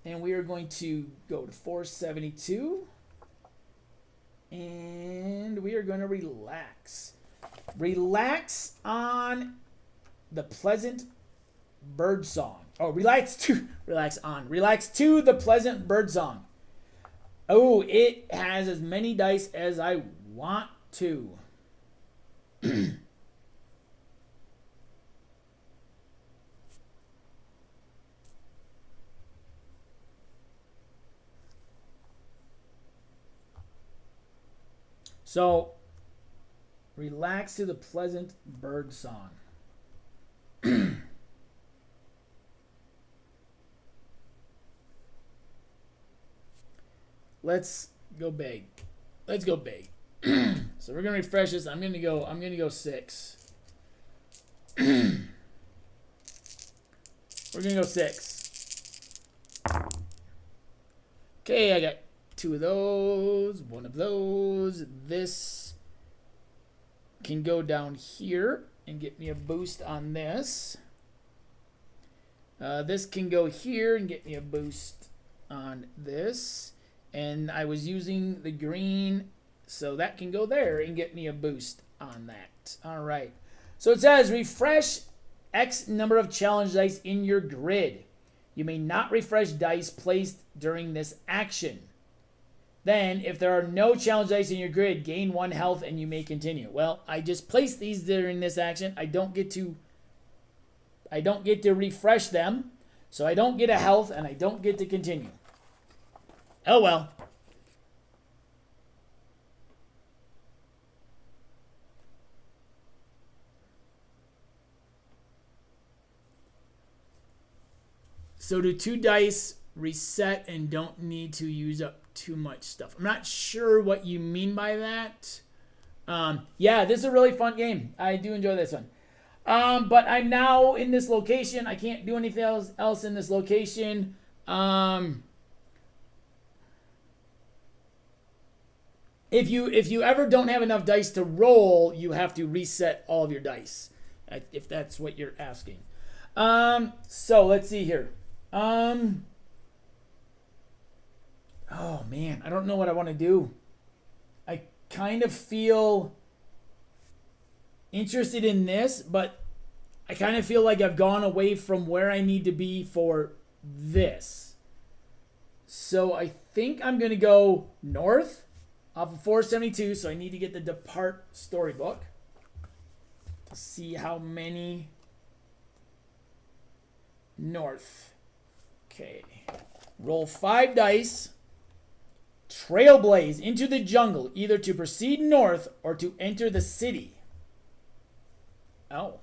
And we are going to go to 472. And we are going to relax. Relax on the pleasant bird song. Oh, relax to the pleasant bird song. Oh, it has as many dice as I want to. So, relax to the pleasant bird song. Let's go big. Let's go big. So we're gonna refresh this. I'm gonna go 6. We're gonna go 6. Okay, I got 2 of those, 1 of those. This can go down here and get me a boost on this. This can go here and get me a boost on this. And I was using the green, so that can go there and get me a boost on that. All right. So it says refresh X number of challenge dice in your grid. You may not refresh dice placed during this action. Then, if there are no challenge dice in your grid, gain 1 health and you may continue. Well, I just placed these during this action. I don't get to refresh them, so I don't get a health and I don't get to continue. Oh well. So do 2 dice reset and don't need to use up too much stuff? I'm not sure what you mean by that. Yeah, this is a really fun game. I do enjoy this one. But I'm now in this location. I can't do anything else in this location. If you ever don't have enough dice to roll, you have to reset all of your dice, if that's what you're asking. So let's see here. Oh man, I don't know what I want to do. I kind of feel interested in this, but I kind of feel like I've gone away from where I need to be for this. So I think I'm going to go north off of 472, so I need to get the Depart storybook to see how many north. Okay. Roll 5 dice. Trailblaze into the jungle, either to proceed north or to enter the city. Oh.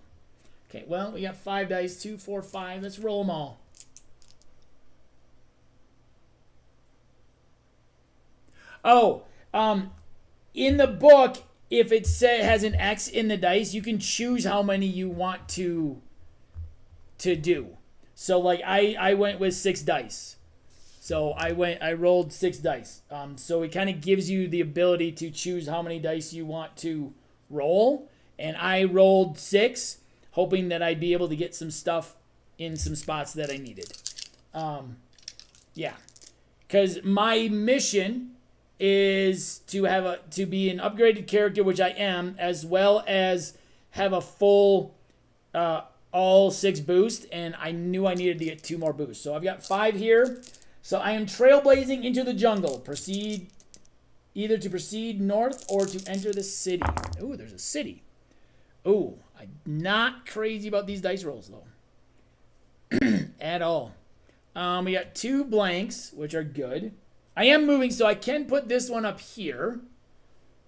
Okay, well, we got 5 dice. 2, 4, 5. Let's roll them all. Oh. In the book, if it has an X in the dice, you can choose how many you want to do. So like I went with 6 dice. So I rolled 6 dice. So it kind of gives you the ability to choose how many dice you want to roll. And I rolled 6, hoping that I'd be able to get some stuff in some spots that I needed. Yeah. Because my mission is to be an upgraded character, which I am, as well as have a full all 6 boost, and I knew I needed to get 2 more boosts. So I've got 5 here. So I am trailblazing into the jungle. Either to proceed north or to enter the city. Ooh, there's a city. Ooh, I'm not crazy about these dice rolls though. At all. We got 2 blanks, which are good. I am moving, so I can put this one up here.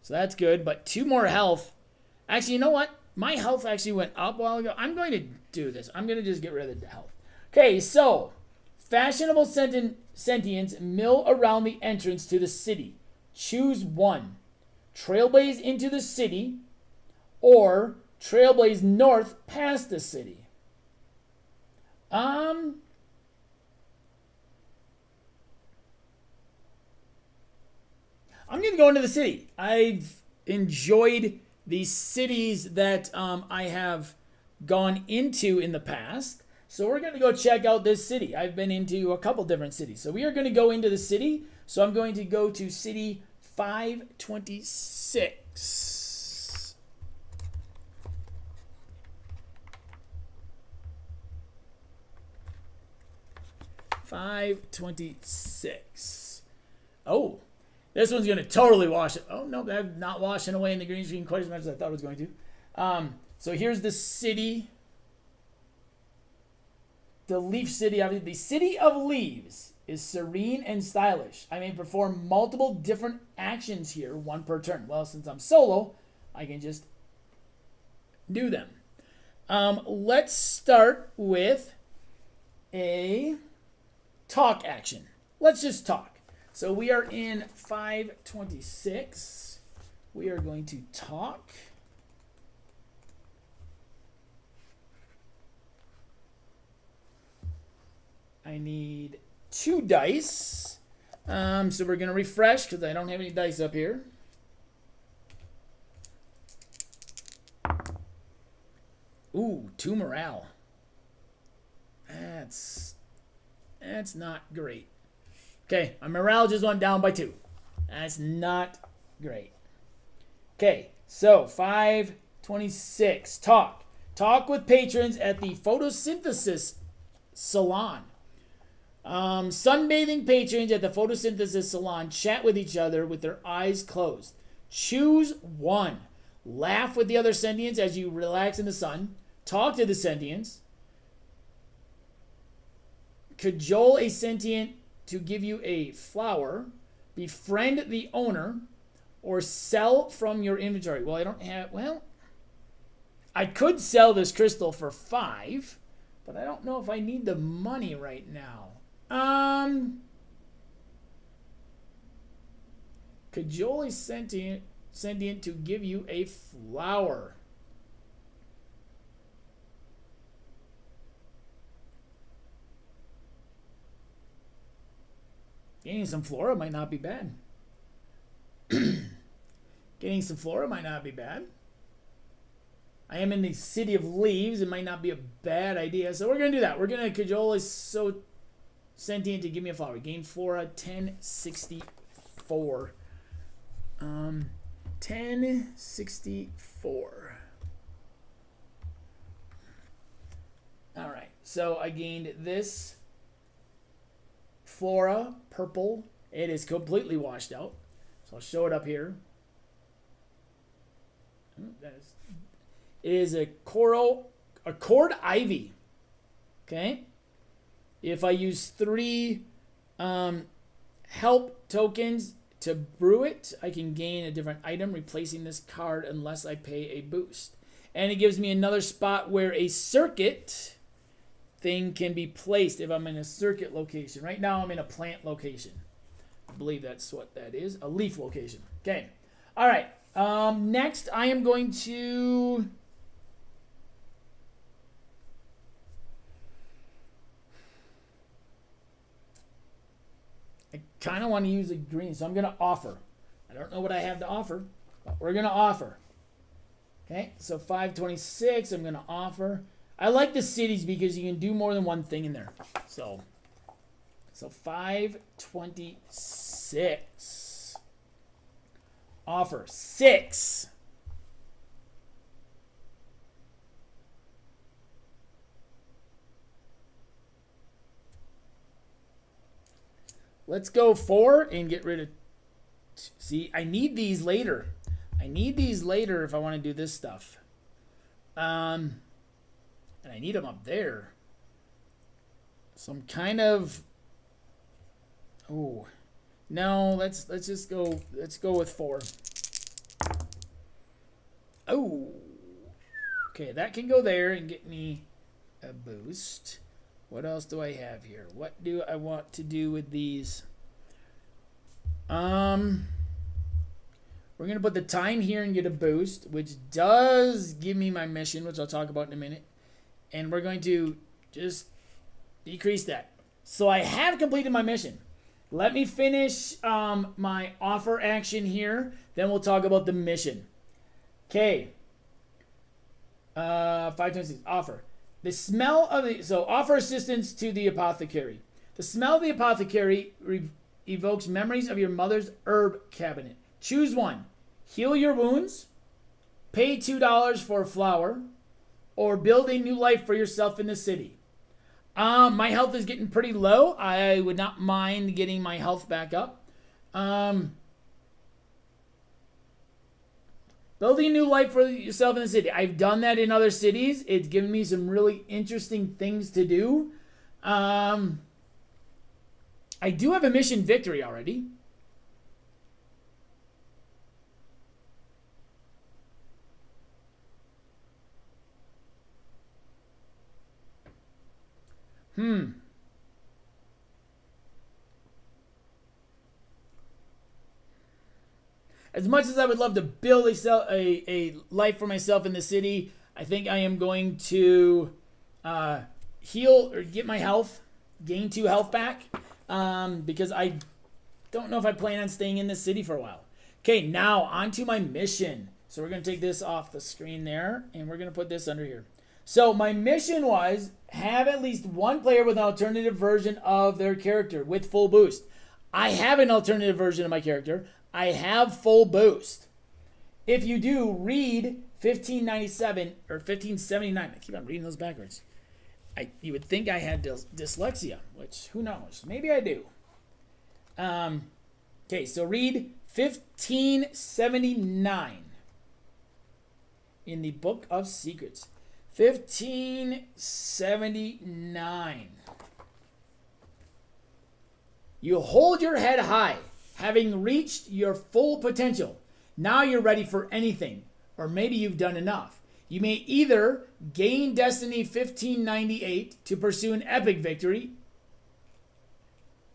So that's good, but 2 more health. Actually, you know what? My health actually went up a while ago. I'm going to do this. I'm going to just get rid of the health. Okay, so fashionable sentients mill around the entrance to the city. Choose one. Trailblaze into the city or trailblaze north past the city. I'm going to go into the city. I've enjoyed the cities that I have gone into in the past. So we're going to go check out this city. I've been into a couple different cities. So we are going to go into the city. So I'm going to go to city 526. 526. Oh, this one's going to totally wash it. Oh, no, I'm not washing away in the green screen quite as much as I thought it was going to. So here's the city. The leaf city, obviously. The city of leaves is serene and stylish. I may perform multiple different actions here, one per turn. Well, since I'm solo, I can just do them. Let's start with a talk action. Let's just talk. So we are in 526. We are going to talk. I need 2 dice. So we're going to refresh because I don't have any dice up here. Ooh, 2 morale. That's not great. Okay, my morale just went down by 2. That's not great. Okay, so 526. Talk. Talk with patrons at the photosynthesis salon. Sunbathing patrons at the photosynthesis salon chat with each other with their eyes closed. Choose one. Laugh with the other sentients as you relax in the sun. Talk to the sentients. Cajole a sentient to give you a flower. Befriend the owner. Or sell from your inventory. Well, I don't have... Well, I could sell this crystal for 5. But I don't know if I need the money right now. Cajole a sentient to give you a flower. Gaining some flora might not be bad. Getting some flora might not be bad. I am in the city of leaves. It might not be a bad idea. So we're going to do that. We're going to cajole a so sentient to give me a flower. Gain flora 1064. 1064. All right. So I gained this flora, purple. It is completely washed out. So I'll show it up here. It is a cord ivy. Okay. If I use 3 help tokens to brew it, I can gain a different item replacing this card unless I pay a boost. And it gives me another spot where a circuit thing can be placed if I'm in a circuit location. Right now I'm in a plant location. I believe that's what that is. A leaf location. Okay. All right. Next, I am going to... I kind of want to use a green, so I'm going to offer. I don't know what I have to offer, but we're going to offer. Okay, so 526, I'm going to offer. I like the cities because you can do more than one thing in there. So 526. Offer 6. Let's go 4 and get rid of... See, I need these later. I need these later if I want to do this stuff. And I need them up there. So I'm kind of... Oh, no, let's just go. Let's go with 4. Oh, okay, that can go there and get me a boost. What else do I have here? What do I want to do with these? We're gonna put the time here and get a boost, which does give me my mission, which I'll talk about in a minute. And we're going to just decrease that. So I have completed my mission. Let me finish my offer action here. Then we'll talk about the mission. Okay. 526. Offer. The smell of the... So, offer assistance to the apothecary. The smell of the apothecary evokes memories of your mother's herb cabinet. Choose one. Heal your wounds. Pay $2 for a flower. Or build a new life for yourself in the city. My health is getting pretty low. I would not mind getting my health back up. Building a new life for yourself in the city. I've done that in other cities. It's given me some really interesting things to do. I do have a mission victory already. As much as I would love to build a life for myself in the city, I think I am going to heal or get my health, gain 2 health back, because I don't know if I plan on staying in this city for a while. Okay, now on to my mission. So we're going to take this off the screen there, and we're going to put this under here. So my mission was have at least one player with an alternative version of their character with full boost. I have an alternative version of my character. I have full boost. If you do, read 1597 or 1579. I keep on reading those backwards. You would think I had dyslexia, which who knows? Maybe I do. Okay, so read 1579 in the Book of Secrets. 1579. You hold your head high, having reached your full potential. Now you're ready for anything, or maybe you've done enough. You may either gain Destiny 1598 to pursue an epic victory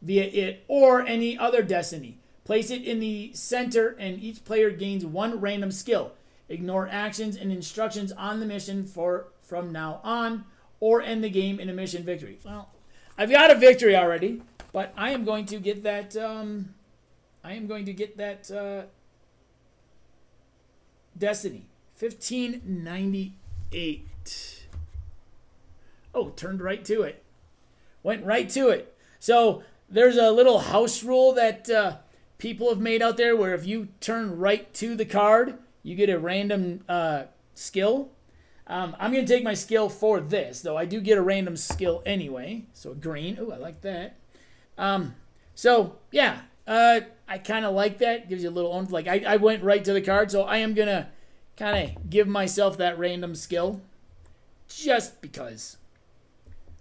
via it, or any other Destiny. Place it in the center, and each player gains 1 random skill. Ignore actions and instructions on the mission from now on, or end the game in a mission victory. Well, I've got a victory already, but I am going to get that. Destiny 1598. Oh, turned right to it. Went right to it. So there's a little house rule that people have made out there where if you turn right to the card, you get a random skill. I'm going to take my skill for this, though I do get a random skill anyway. So green. Oh, I like that. So, yeah. I kind of like that. Gives you a little, like, I went right to the card, so I am going to kind of give myself that random skill. Just because.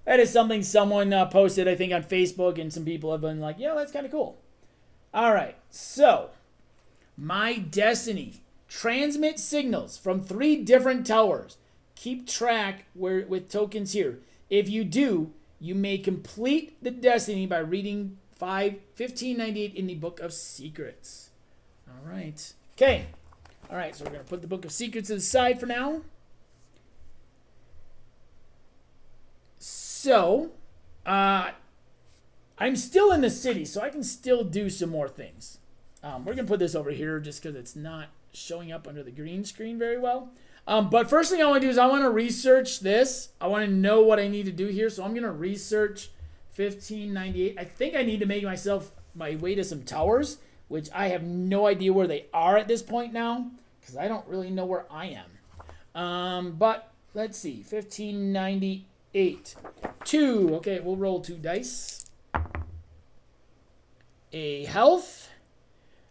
That is something someone posted, I think, on Facebook, and some people have been like, yeah, that's kind of cool. All right, so my Destiny. Transmit signals from 3 different towers. Keep track with tokens here. If you do, you may complete the Destiny by reading 1598 in the Book of Secrets. All right. Okay. All right, so we're going to put the Book of Secrets to the side for now. So, I'm still in the city, so I can still do some more things. We're going to put this over here just because it's not showing up under the green screen very well. But first thing I want to do is I want to research this. I want to know what I need to do here. So I'm going to research 1598. I think I need to make my way to some towers, which I have no idea where they are at this point now because I don't really know where I am. But let's see. 1598. 2. Okay, we'll roll 2 dice. A health.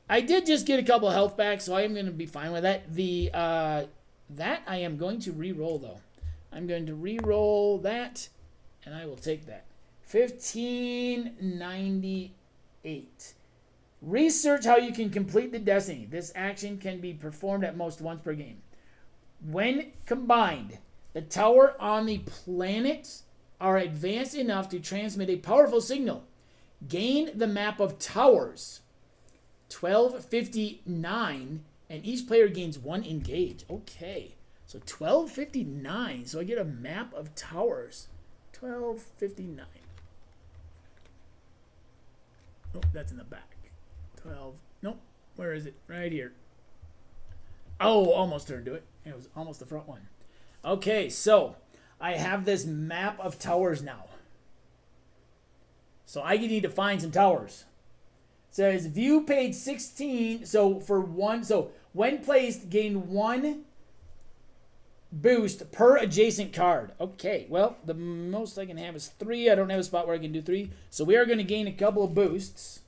I did just get a couple of health back, so I am going to be fine with that. That I am going to re-roll, though. I'm going to re-roll that, and I will take that. 1598. Research how you can complete the Destiny. This action can be performed at most once per game. When combined, the tower on the planet are advanced enough to transmit a powerful signal. Gain the map of towers. 1259, and each player gains 1 engage. Okay, so 1259. So I get a map of towers. 1259. Oh, that's in the back. 12. Nope. Where is it? Right here. Oh, almost turned to it. It was almost the front one. Okay, so I have this map of towers now. So I need to find some towers. It says view page 16. So when placed, gain 1 boost per adjacent card. Okay, well, the most I can have is 3. I don't have a spot where I can do 3. So we are going to gain a couple of boosts.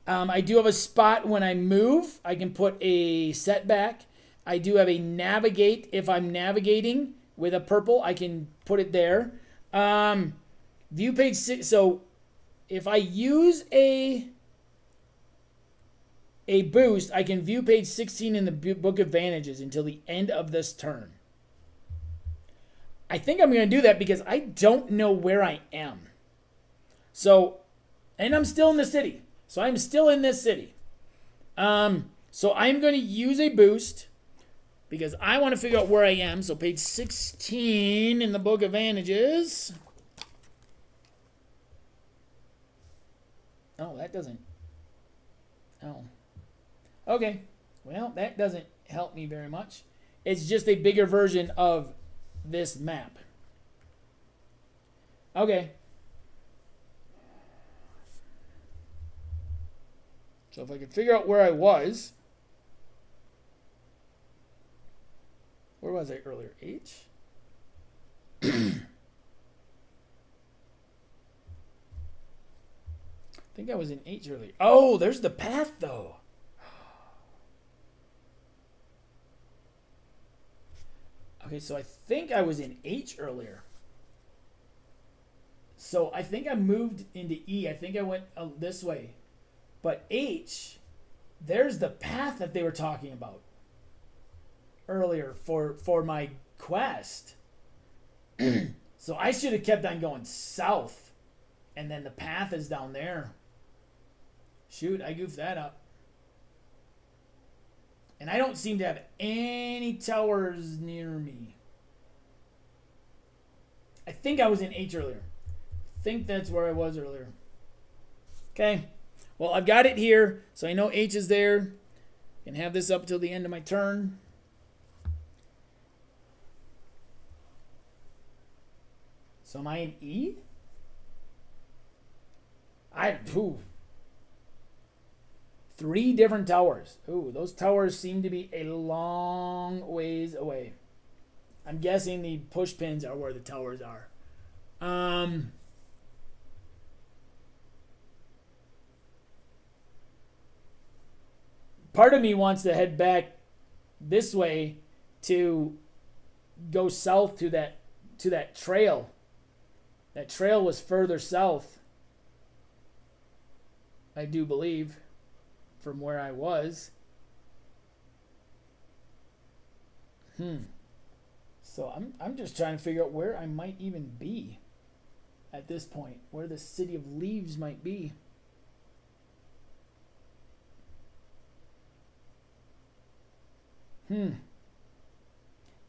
I do have a spot when I move. I can put a setback. I do have a navigate. If I'm navigating with a purple, I can put it there. View page 6. So if I use a boost, I can view page 16 in the book of Vantages until the end of this turn. I think I'm going to do that because I don't know where I am. So, and I'm still in the city. So I'm still in this city. So I'm going to use a boost because I want to figure out where I am. So page 16 in the book of Vantages. Oh, that doesn't. Oh. Okay. Well, that doesn't help me very much. It's just a bigger version of this map. Okay. So if I could figure out where I was. Where was I earlier? H? I think I was in H earlier. Oh, there's the path, though. Okay, so I think I was in H earlier. So I think I moved into E. I think I went this way. But H, there's the path that they were talking about earlier for my quest. So I should have kept on going south. And then the path is down there. Shoot, I goofed that up. And I don't seem to have any towers near me. I think I was in H earlier. I think that's where I was earlier. Okay. Well, I've got it here, so I know H is there. I can have this up till the end of my turn. So am I in E? Ooh. 3 different towers. Ooh, those towers seem to be a long ways away. I'm guessing the push pins are where the towers are. Part of me wants to head back this way to go south to that trail. That trail was further south, I do believe, from where I was. So I'm just trying to figure out where I might even be at this point, where the City of Leaves might be.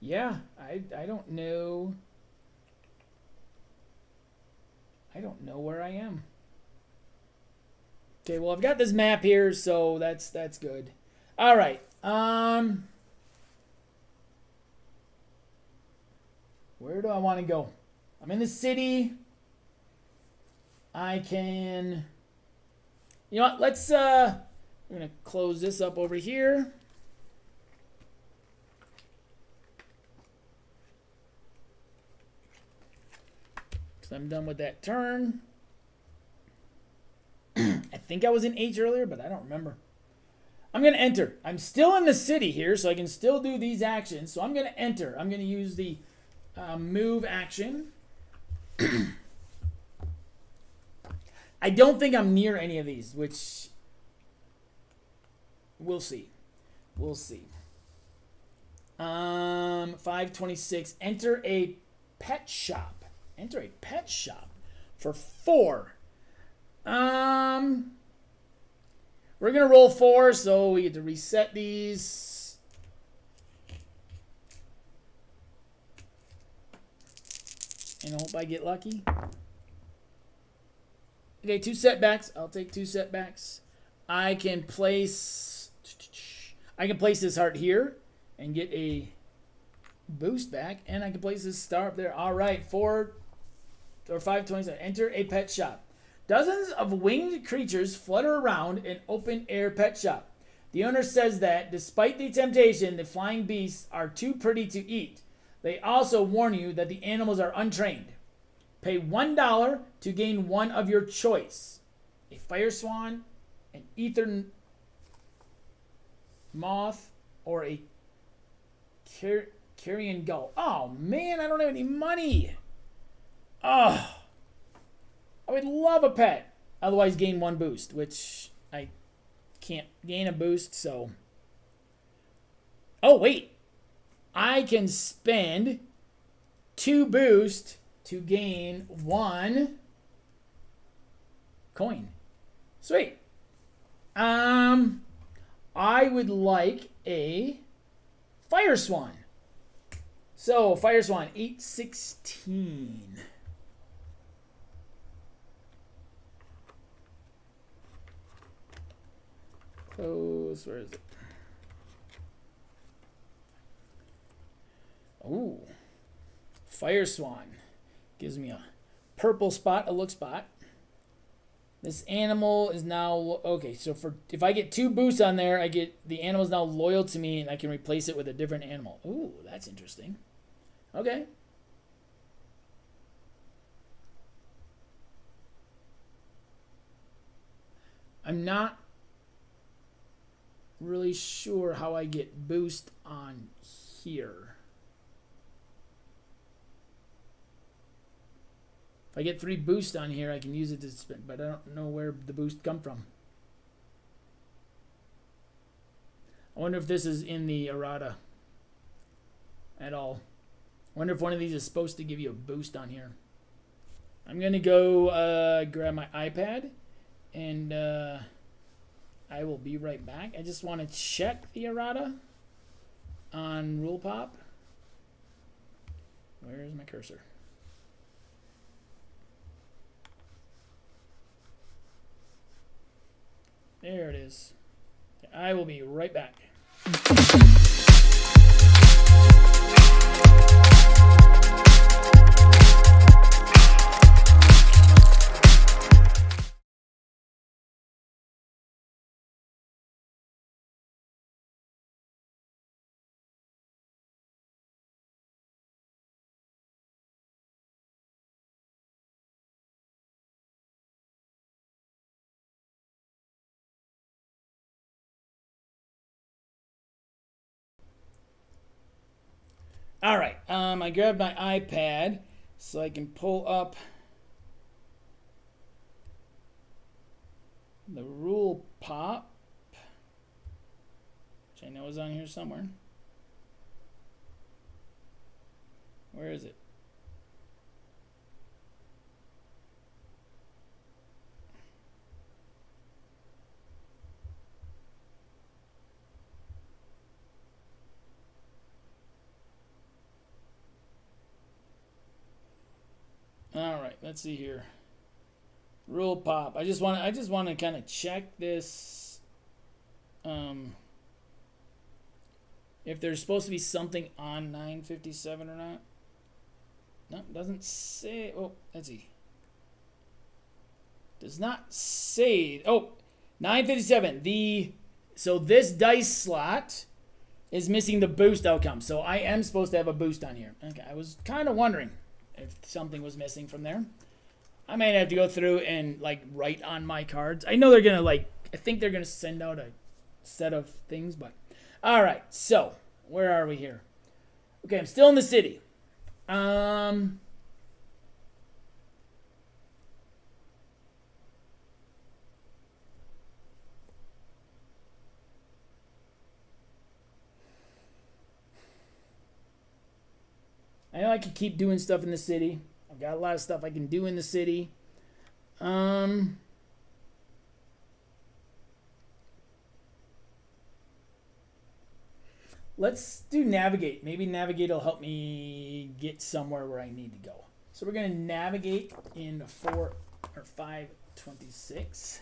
Yeah, I don't know. I don't know where I am. Okay, well, I've got this map here, so that's good. All right. Where do I want to go? I'm in the city. I can. You know what? Let's. I'm gonna close this up over here. So I'm done with that turn. I think I was in H earlier, but I don't remember. I'm going to enter. I'm still in the city here, so I can still do these actions. So I'm going to enter. I'm going to use the move action. I don't think I'm near any of these, which we'll see. We'll see. 526. Enter a pet shop. Enter a pet shop for 4. We're gonna roll 4, so we get to reset these. And I hope I get lucky. Okay, 2 setbacks. I'll take 2 setbacks. I can place this heart here and get a boost back, and I can place this star up there. All right, 4 or 527. Enter a pet shop. Dozens of winged creatures flutter around an open air pet shop. The owner says that, despite the temptation, the flying beasts are too pretty to eat. They also warn you that the animals are untrained. Pay $1 to gain one of your choice. A fire swan, an ether moth, or a carrion gull. Oh, man, I don't have any money. Oh, I would love a pet. Otherwise, gain one boost, which I can't gain a boost, so. Oh, wait. I can spend 2 boost to gain 1 coin. Sweet. I would like a fire swan. So, fire swan, 816. Close, where is it? Ooh. Fire swan. Gives me a purple spot, a look spot. This animal is now, okay, so if I get 2 boosts on there, I get, the animal is now loyal to me and I can replace it with a different animal. Ooh, that's interesting. Okay. I'm not really sure how I get boost on here. If I get 3 boost on here, I can use it to spin, but I don't know where the boost come from. I wonder if this is in the errata at all. I wonder if one of these is supposed to give you a boost on here. I'm going to go grab my iPad, and I will be right back. I just want to check the errata on Rule Pop. Where is my cursor? There it is. I will be right back. All right, I grabbed my iPad so I can pull up the Rule Pop, which I know is on here somewhere. Where is it? All right, let's see here. Rule Pop. I just want to kind of check this. If there's supposed to be something on 957 or not. No, it doesn't say. Oh, let's see. Does not say. Oh, 957. So this dice slot is missing the boost outcome. So I am supposed to have a boost on here. Okay, I was kind of wondering if something was missing from there. I might have to go through and like write on my cards. I know they're gonna I think they're gonna send out a set of things, but all right. So where are we here? Okay, I'm still in the city. I know I could keep doing stuff in the city. I've got a lot of stuff I can do in the city. Let's do navigate. Maybe navigate will help me get somewhere where I need to go. So we're going to navigate in 526.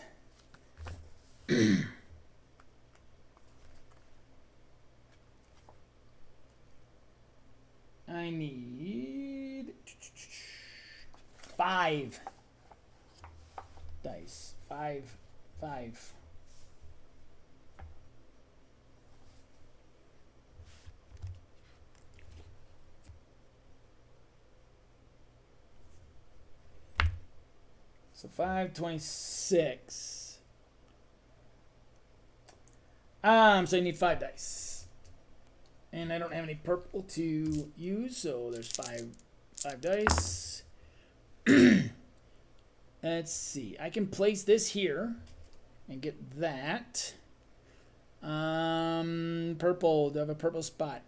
I need 5 dice. 5. So 526. So I need 5 dice. And I don't have any purple to use, so there's five dice. Let's see. I can place this here and get that. Purple. Do I have a purple spot?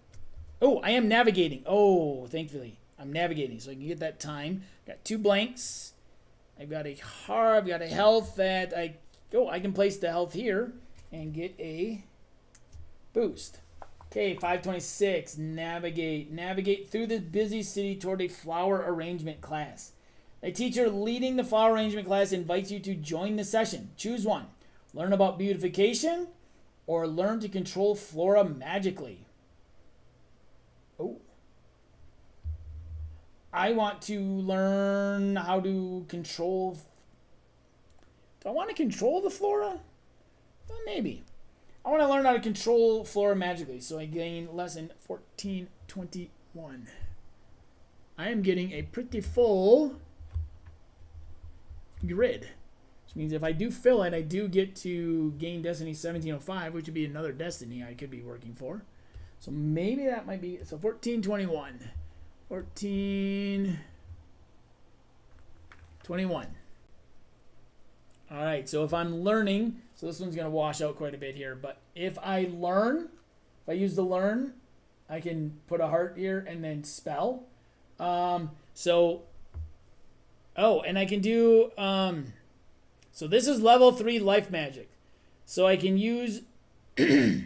Oh, I am navigating. Oh, thankfully. I'm navigating, so I can get that time. Got 2 blanks. I've got a heart. I've got a health that I can place the health here and get a boost. Okay, 526. Navigate. Navigate through the busy city toward a flower arrangement class. A teacher leading the flower arrangement class invites you to join the session. Choose one. Learn about beautification or learn to control flora magically. Oh. I want to learn how to control. Do I want to control the flora? Well, maybe. I want to learn how to control flora magically, so I gain lesson 1421. I am getting a pretty full grid, which means if I do fill it, I do get to gain Destiny 1705, which would be another Destiny I could be working for. So maybe that might be, so 1421. 1421. All right, so if I'm learning, so this one's going to wash out quite a bit here, but if I use the learn, I can put a heart here and then spell. And I can do, so this is level 3 life magic. So I can use a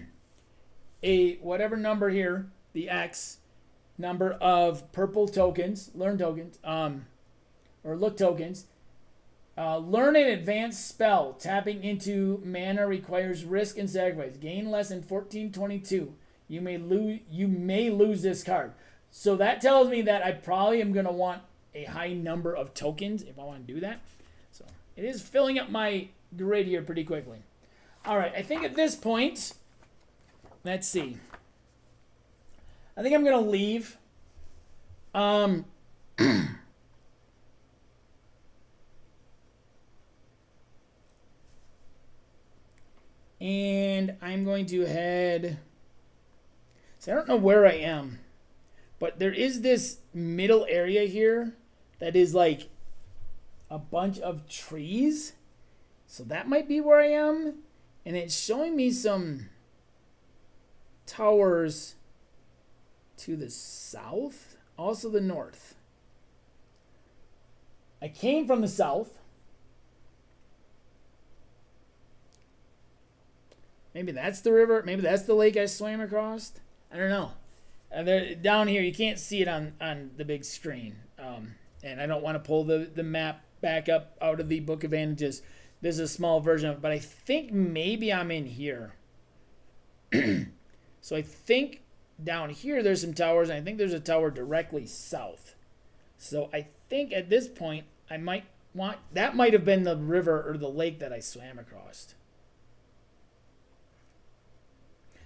whatever number here, the X number of purple tokens, learn tokens, or look tokens. Learn an advanced spell. Tapping into mana requires risk and sacrifice. Gain lesson 1422. You may lose this card. So that tells me that I probably am going to want a high number of tokens if I want to do that. So it is filling up my grid here pretty quickly. All right, I think at this point, let's see. I think I'm going to leave. And I'm going to head. So I don't know where I am, but there is this middle area here that is like a bunch of trees. So that might be where I am. And it's showing me some towers to the south, also the north. I came from the south. Maybe that's the river. Maybe that's the lake I swam across. I don't know. Down here, you can't see it on the big screen. And I don't want to pull the map back up out of the Book of Vantages. This is a small version of it, but I think maybe I'm in here. So I think down here there's some towers, and I think there's a tower directly south. So I think at this point I might want, that might have been the river or the lake that I swam across.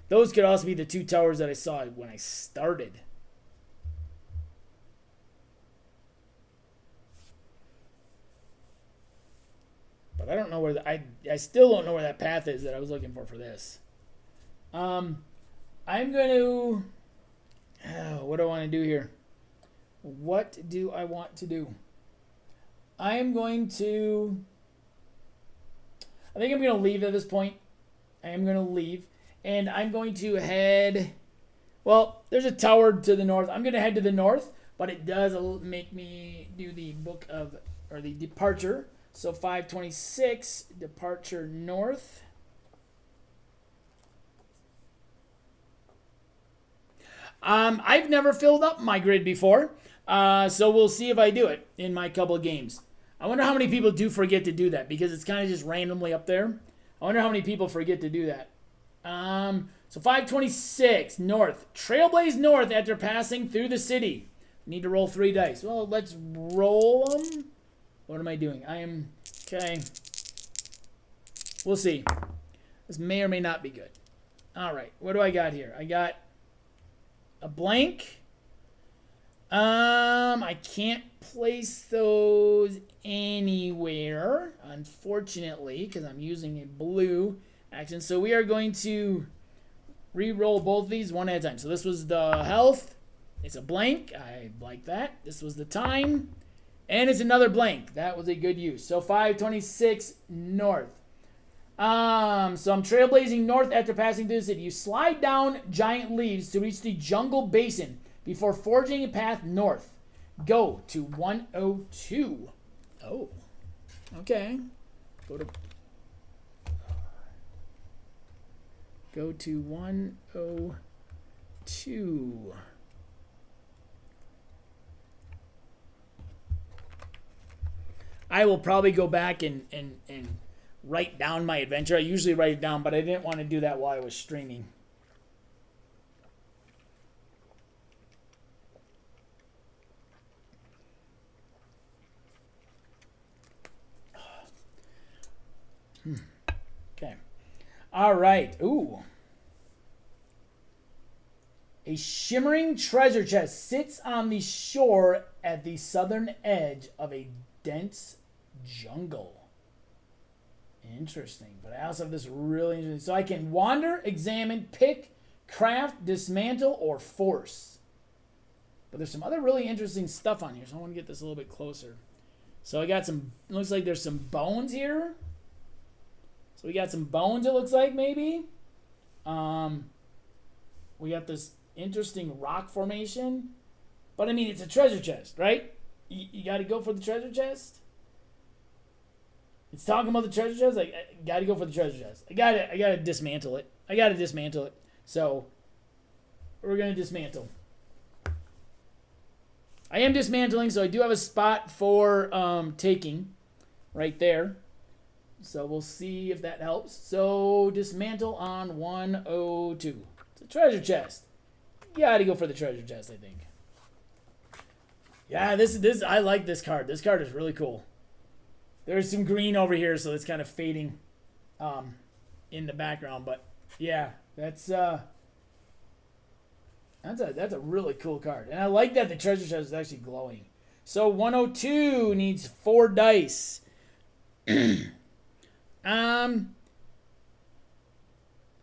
Those could also be the 2 towers that I saw when I started. But I don't know where I still don't know where that path is that I was looking for this. I'm going to, what do I want to do here? What do I want to do? I think I'm going to leave at this point. I am going to leave. And I'm going to head, well, there's a tower to the north. I'm going to head to the north, but it does make me do the the departure. So 526, departure north. I've never filled up my grid before, so we'll see if I do it in my couple of games. I wonder how many people do forget to do that, because it's kind of just randomly up there. I wonder how many people forget to do that. So 526 north. Trailblaze north after passing through the city. Need to roll 3 dice. Well, let's roll them. What am I doing? I am, okay. We'll see. This may or may not be good. All right, what do I got here? I got a blank. I can't place those anywhere, unfortunately, because I'm using a blue action. So we are going to re-roll both of these one at a time. So this was the health. It's a blank. I like that. This was the time. And it's another blank. That was a good use. So 526 north. So I'm trailblazing north after passing through the city. You slide down giant leaves to reach the jungle basin before forging a path north. Go to 102. Oh. Okay. Go to 102. I will probably go back and write down my adventure. I usually write it down, but I didn't want to do that while I was streaming. Okay. All right. Ooh. A shimmering treasure chest sits on the shore at the southern edge of a dense jungle. Interesting. But I also have this really interesting. So I can wander, examine, pick, craft, dismantle, or force. But there's some other really interesting stuff on here. So I want to get this a little bit closer. So I got some, looks like there's some bones here. So we got some bones, it looks like, maybe. We got this interesting rock formation. But I mean, it's a treasure chest, right? You got to go for the treasure chest. It's talking about the treasure chest. Like, I got to go for the treasure chest. I got to dismantle it. So we're going to dismantle. I am dismantling, so I do have a spot for taking right there. So we'll see if that helps. So dismantle on 102. It's a treasure chest. You got to go for the treasure chest, I think. Yeah, this I like this card. This card is really cool. There's some green over here, so it's kind of fading in the background. But yeah, that's a really cool card. And I like that the treasure chest is actually glowing. So 102 needs 4 dice.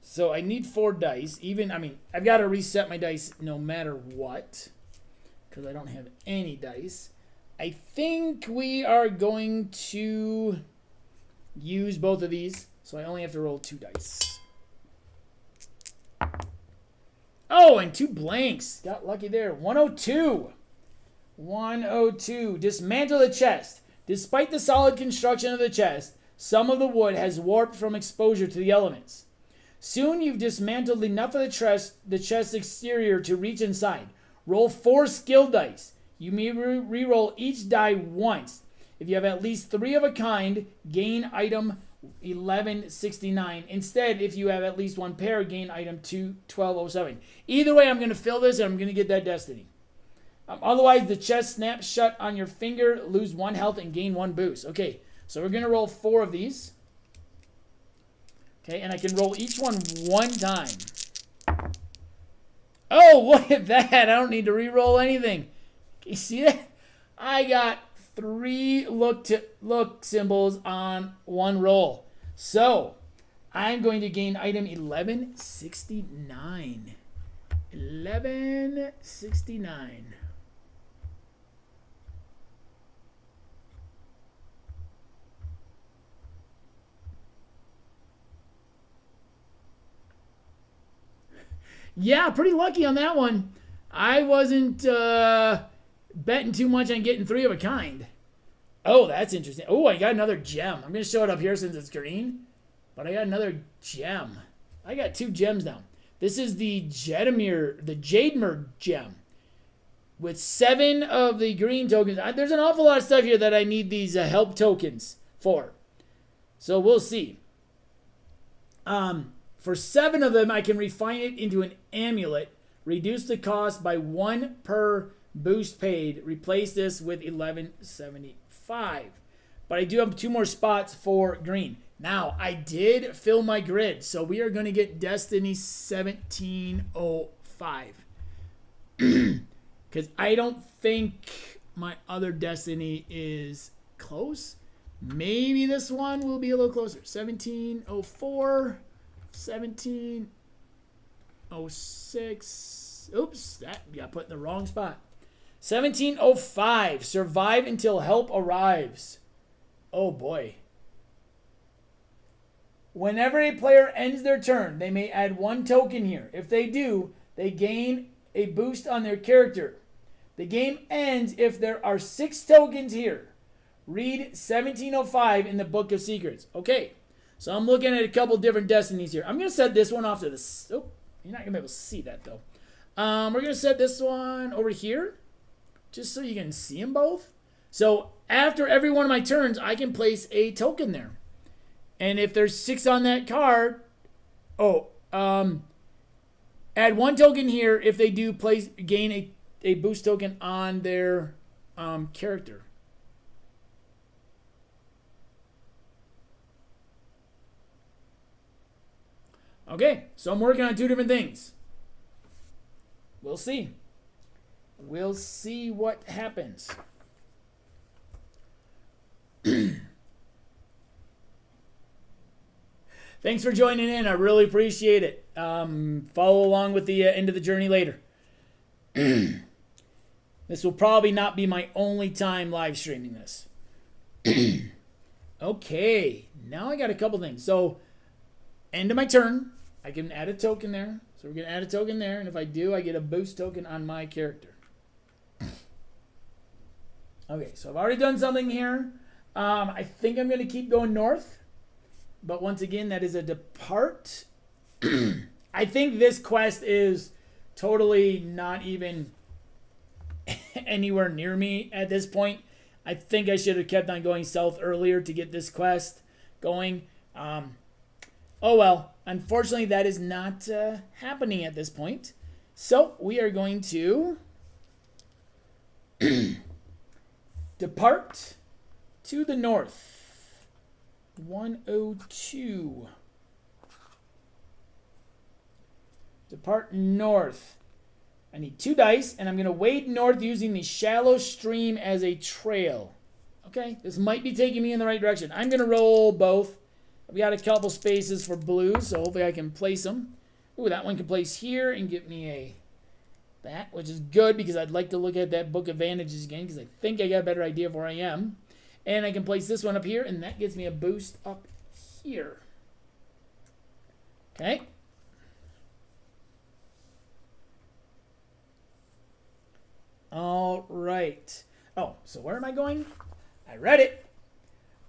So I need 4 dice. I've got to reset my dice no matter what, because I don't have any dice. I think we are going to use both of these, so I only have to roll 2 dice. Oh, and 2 blanks. Got lucky there. 102. 102. Dismantle the chest. Despite the solid construction of the chest, some of the wood has warped from exposure to the elements. Soon you've dismantled enough of the chest's exterior to reach inside. Roll 4 skill dice. You may re-roll each die once. If you have at least 3 of a kind, gain item 1169. Instead, if you have at least 1 pair, gain item 1207. Either way, I'm going to fill this and I'm going to get that destiny. Otherwise, the chest snaps shut on your finger, lose 1 health, and gain 1 boost. Okay, so we're going to roll 4 of these. Okay, and I can roll each one 1 time. Oh, look at that. I don't need to re-roll anything. You see that? I got 3 look symbols on 1 roll. So, I'm going to gain item 1169. 1169. Yeah, pretty lucky on that one. I wasn't betting too much on getting 3 of a kind. Oh, that's interesting. Oh, I got another gem. I'm going to show it up here since it's green. But I got another gem. I got 2 gems now. This is the Jademir gem. With 7 of the green tokens. There's an awful lot of stuff here that I need these help tokens for. So we'll see. For 7 of them, I can refine it into an amulet. Reduce the cost by 1 per boost paid. Replace this with 1175. But I do have 2 more spots for green. Now, I did fill my grid, so we are going to get Destiny 1705. Because I don't think my other destiny is close. Maybe this one will be a little closer. 1704, 1706. Oops, that got put in the wrong spot. 1705. Survive until help arrives. Oh boy. Whenever a player ends their turn, they may add 1 token here. If they do, they gain a boost on their character. The game ends if there are 6 tokens here. Read 1705 in the Book of Secrets. Okay, so I'm looking at a couple different destinies here. I'm going to set this one off to the... Oh, you're not going to be able to see that, though. We're going to set this one over here, just so you can see them both. So after every one of my turns, I can place a token there. And if there's 6 on that card, add 1 token here if they do gain a boost token on their character. Okay, so I'm working on 2 different things. We'll see. We'll see what happens. Thanks for joining in. I really appreciate it. Follow along with the end of the journey later. This will probably not be my only time live streaming this. Okay, now I got a couple things. So, end of my turn, I can add a token there. So we're going to add a token there, and if I do, I get a boost token on my character. Okay, so I've already done something here. I think I'm going to keep going north. But once again, that is a depart. I think this quest is totally not even anywhere near me at this point. I think I should have kept on going south earlier to get this quest going. Oh well, unfortunately that is not happening at this point. So we are going to depart to the north. 102. Depart north. I need 2 dice, and I'm going to wade north using the shallow stream as a trail. Okay, this might be taking me in the right direction. I'm going to roll both. I've got a couple spaces for blues, so hopefully I can place them. Ooh, that one can place here and get me that, which is good because I'd like to look at that Book of Vantages again because I think I got a better idea of where I am. And I can place this one up here, and that gives me a boost up here. Okay. All right. Oh, so where am I going? I read it.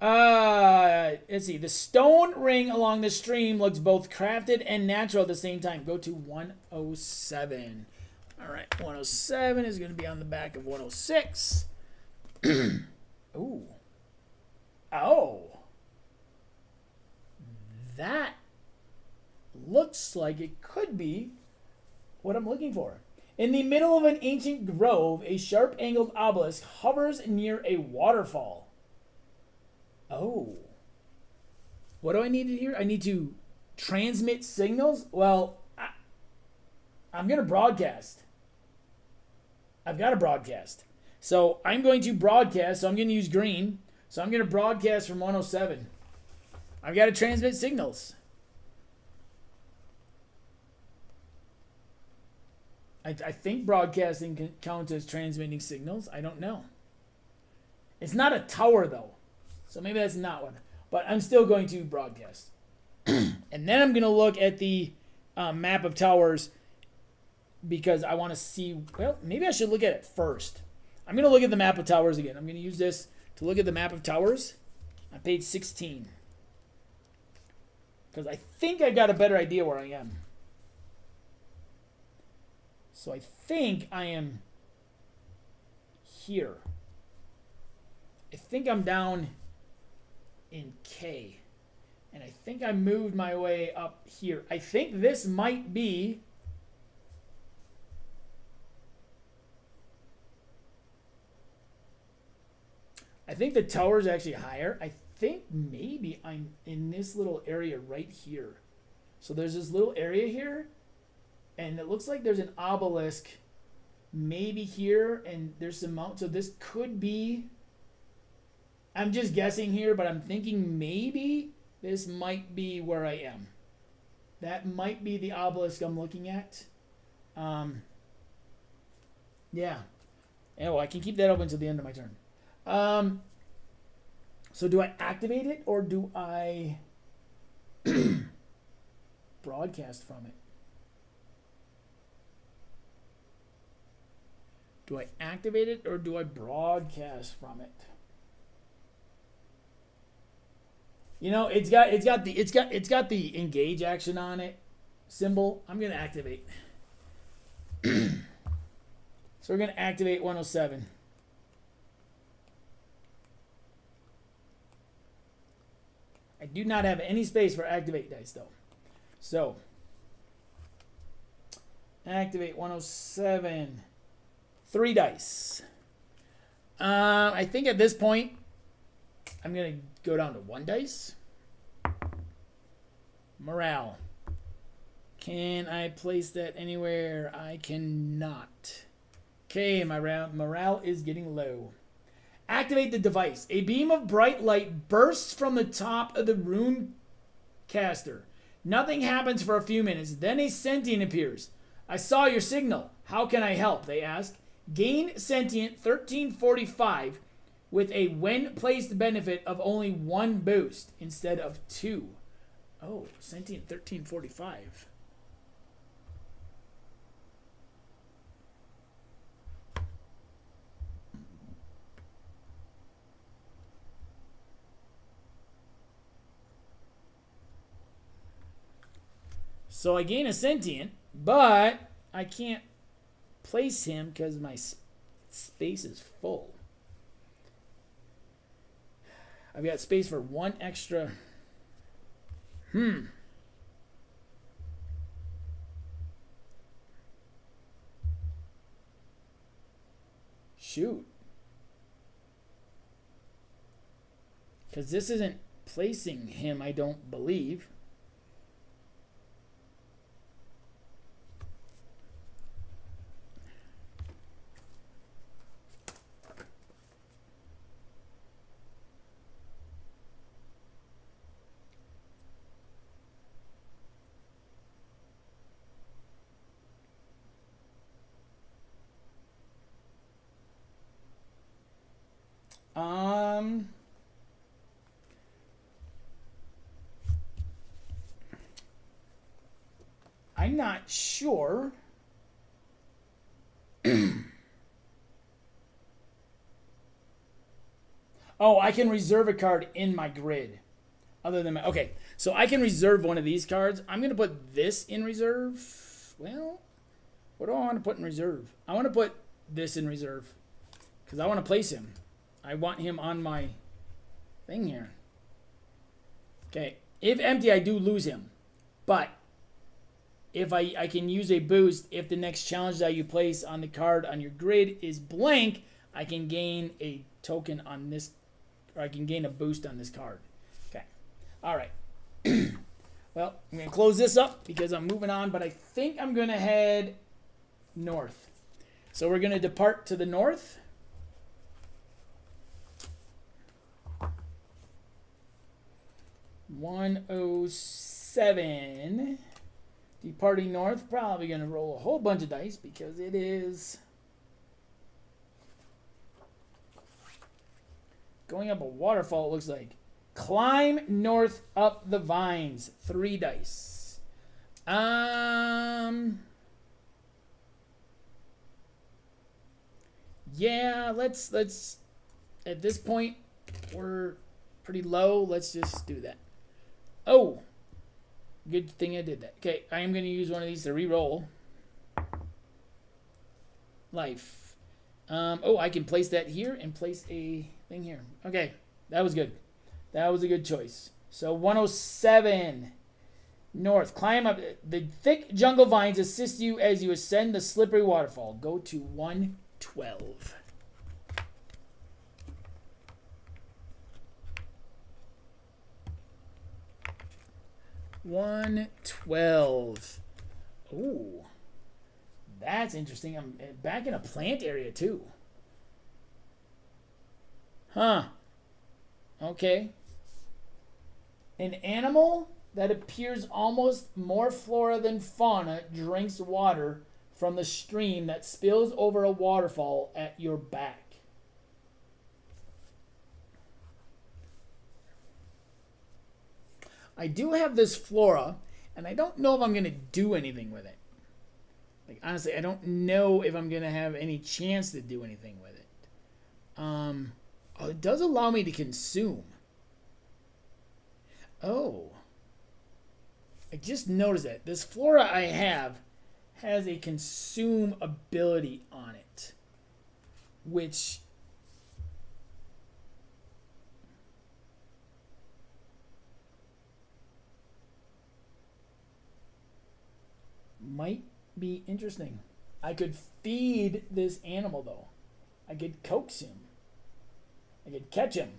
Let's see. The stone ring along the stream looks both crafted and natural at the same time. Go to 107. All right. 107 is going to be on the back of 106. Ooh. Oh. That looks like it could be what I'm looking for. In the middle of an ancient grove, a sharp-angled obelisk hovers near a waterfall. Oh. What do I need here? I need to transmit signals? Well, I'm going to broadcast. I've got to broadcast. So I'm going to broadcast, so I'm going to use green. So I'm going to broadcast from 107. I've got to transmit signals. I think broadcasting counts as transmitting signals. I don't know. It's not a tower, though. So maybe that's not one. But I'm still going to broadcast. And then I'm going to look at the map of towers because I want to see... Well, maybe I should look at it first. I'm going to look at the map of towers again. I'm going to use this to look at the map of towers on page 16. Because I think I've got a better idea where I am. So I think I am here. I think I'm down in K. And I think I moved my way up here. I think this might be... I think the tower is actually higher. I think maybe I'm in this little area right here. So there's this little area here. And it looks like there's an obelisk maybe here, and there's some mount. So this could be, I'm just guessing here, but I'm thinking maybe this might be where I am. That might be the obelisk I'm looking at. Yeah. Oh, I can keep that open until the end of my turn. So do I activate it or do I broadcast from it? Do I activate it or do I broadcast from it? You know, it's got the engage action on it symbol. I'm gonna activate. So we're gonna activate 107. I do not have any space for activate dice though. So activate 107. 3 dice. I think at this point I'm gonna go down to 1 dice. Morale. Can I place that anywhere? I cannot. Okay, my morale is getting low. Activate the device. A beam of bright light bursts from the top of the rune caster. Nothing happens for a few minutes. Then a sentient appears. I saw your signal. How can I help? They ask. Gain sentient 1345 with a when placed benefit of only 1 boost instead of 2. Oh, sentient 1345. So I gain a sentient, but I can't place him because my space is full. I've got space for 1 extra. Shoot. Because this isn't placing him, I don't believe. I'm not sure. Oh, I can reserve a card in my grid. Other than my, okay, so I can reserve one of these cards. I'm going to put this in reserve. Well, what do I want to put in reserve? I want to put this in reserve because I want to place him. I want him on my thing here. Okay, if empty, I do lose him. But if I can use a boost, if the next challenge that you place on the card on your grid is blank, I can gain a token on this, or I can gain a boost on this card. Okay, all right. Well, I'm going to close this up because I'm moving on, but I think I'm going to head north. So we're going to depart to the north. $107. Departing north, probably going to roll a whole bunch of dice because it is going up a waterfall, it looks like. Climb north up the vines, 3 dice. Yeah, let's at this point we're pretty low. Let's just do that. Oh, good thing I did that. Okay, I am going to use one of these to re-roll. Life. Oh, I can place that here and place a thing here. Okay, that was good. That was a good choice. So 107 north. Climb up. The thick jungle vines assist you as you ascend the slippery waterfall. Go to 112. $112. Ooh, That's interesting. I'm back in a plant area too. Huh. Okay. An animal that appears almost more flora than fauna drinks water from the stream that spills over a waterfall at your back. I do have this flora, and I don't know if I'm going to do anything with it. Like, honestly, I don't know if I'm going to have any chance to do anything with it. Oh, it does allow me to consume. Oh. I just noticed that. This flora I have has a consume ability on it, which might be interesting. I could feed this animal, though. I could coax him. I could catch him.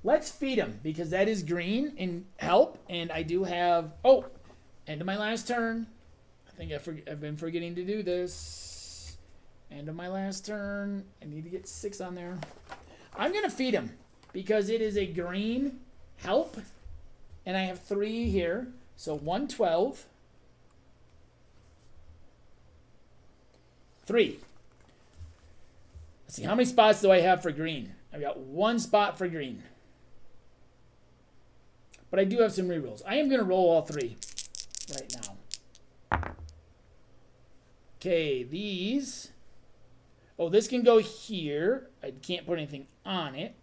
Let's feed him, because that is green and help, and I do have... Oh, end of my last turn. I think I've been forgetting to do this. End of my last turn. I need to get 6 on there. I'm going to feed him, because it is a green help, and I have 3 here. So 112. 3. Let's see, how many spots do I have for green? I've got 1 spot for green. But I do have some rerolls. I am going to roll all 3 right now. Okay, these. Oh, this can go here. I can't put anything on it.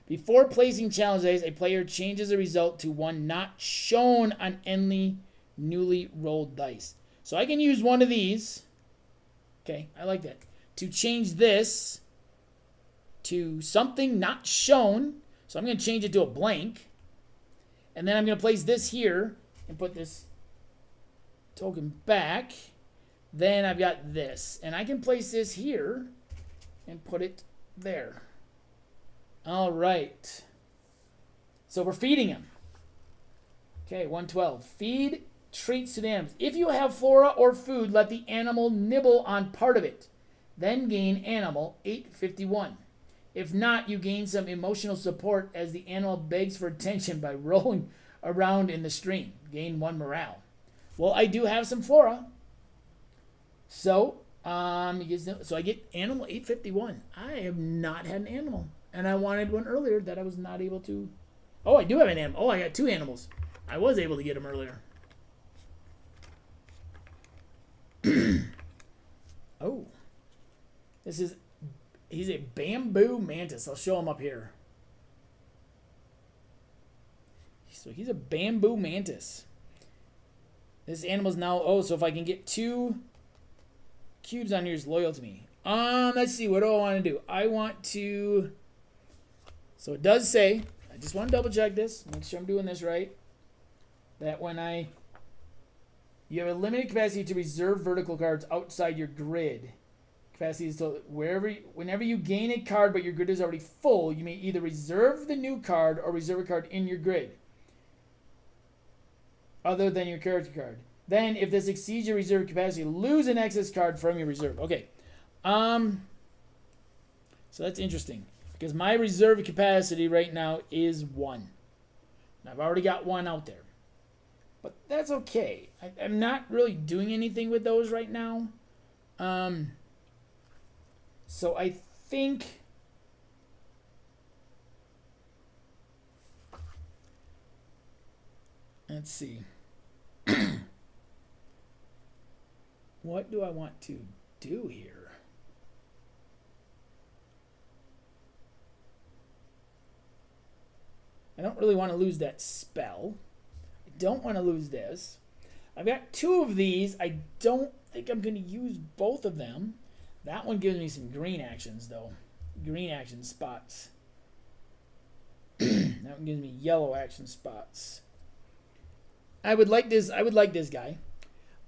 Before placing challenge dice, a player changes the result to one not shown on any newly rolled dice. So I can use one of these. Okay, I like that. To change this to something not shown. So I'm going to change it to a blank. And then I'm going to place this here and put this token back. Then I've got this. And I can place this here and put it there. All right. So we're feeding him. Okay, 112. Feed treats to the animals. If you have flora or food, let the animal nibble on part of it. Then gain animal 851. If not, you gain some emotional support as the animal begs for attention by rolling around in the stream. Gain 1 morale. Well, I do have some flora. So, so I get animal 851. I have not had an animal. And I wanted one earlier that I was not able to. Oh, I do have an animal. Oh, I got 2 animals. I was able to get them earlier. Oh. He's a bamboo mantis. I'll show him up here. So he's a bamboo mantis. This animal's now... Oh, so if I can get 2 cubes on here, is loyal to me. Let's see. What do I want to do? I want to... So it does say... I just want to double check this. Make sure I'm doing this right. That when you have a limited capacity to reserve vertical cards outside your grid. Capacity is to whenever you gain a card but your grid is already full, you may either reserve the new card or reserve a card in your grid other than your character card. Then, if this exceeds your reserve capacity, lose an excess card from your reserve. Okay. So that's interesting because my reserve capacity right now is 1. And I've already got 1 out there. But that's okay. I'm not really doing anything with those right now. So I think... Let's see. What do I want to do here? I don't really want to lose that spell. I don't want to lose this. I've got 2 of these. I don't think I'm going to use both of them. That one gives me some green actions, though. Green action spots. That one gives me yellow action spots. I would like this guy.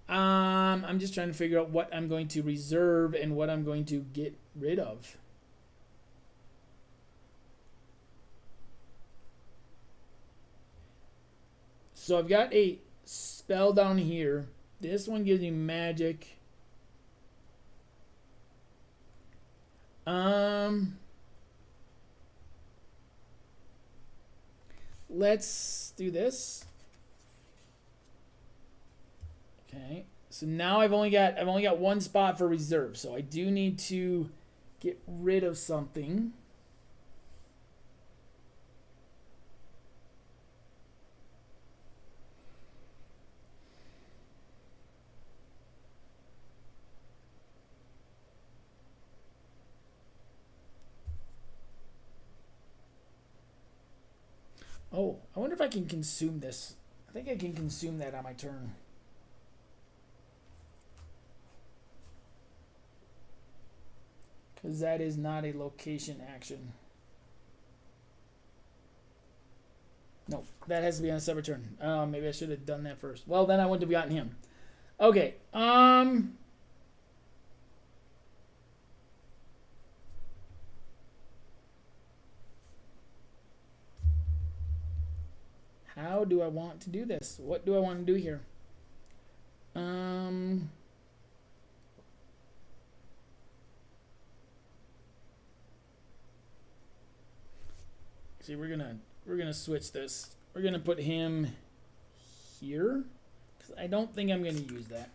I'm just trying to figure out what I'm going to reserve and what I'm going to get rid of. So I've got a spell down here. This one gives me magic. Let's do this. Okay. So now I've only got one spot for reserve. So I do need to get rid of something. Oh, I wonder if I can consume this. I think I can consume that on my turn. Because that is not a location action. No, that has to be on a separate turn. Maybe I should have done that first. Well, then I wouldn't have gotten him. Okay. How do I want to do this? What do I want to do here? See, we're gonna switch this. We're gonna put him here because I don't think I'm gonna use that.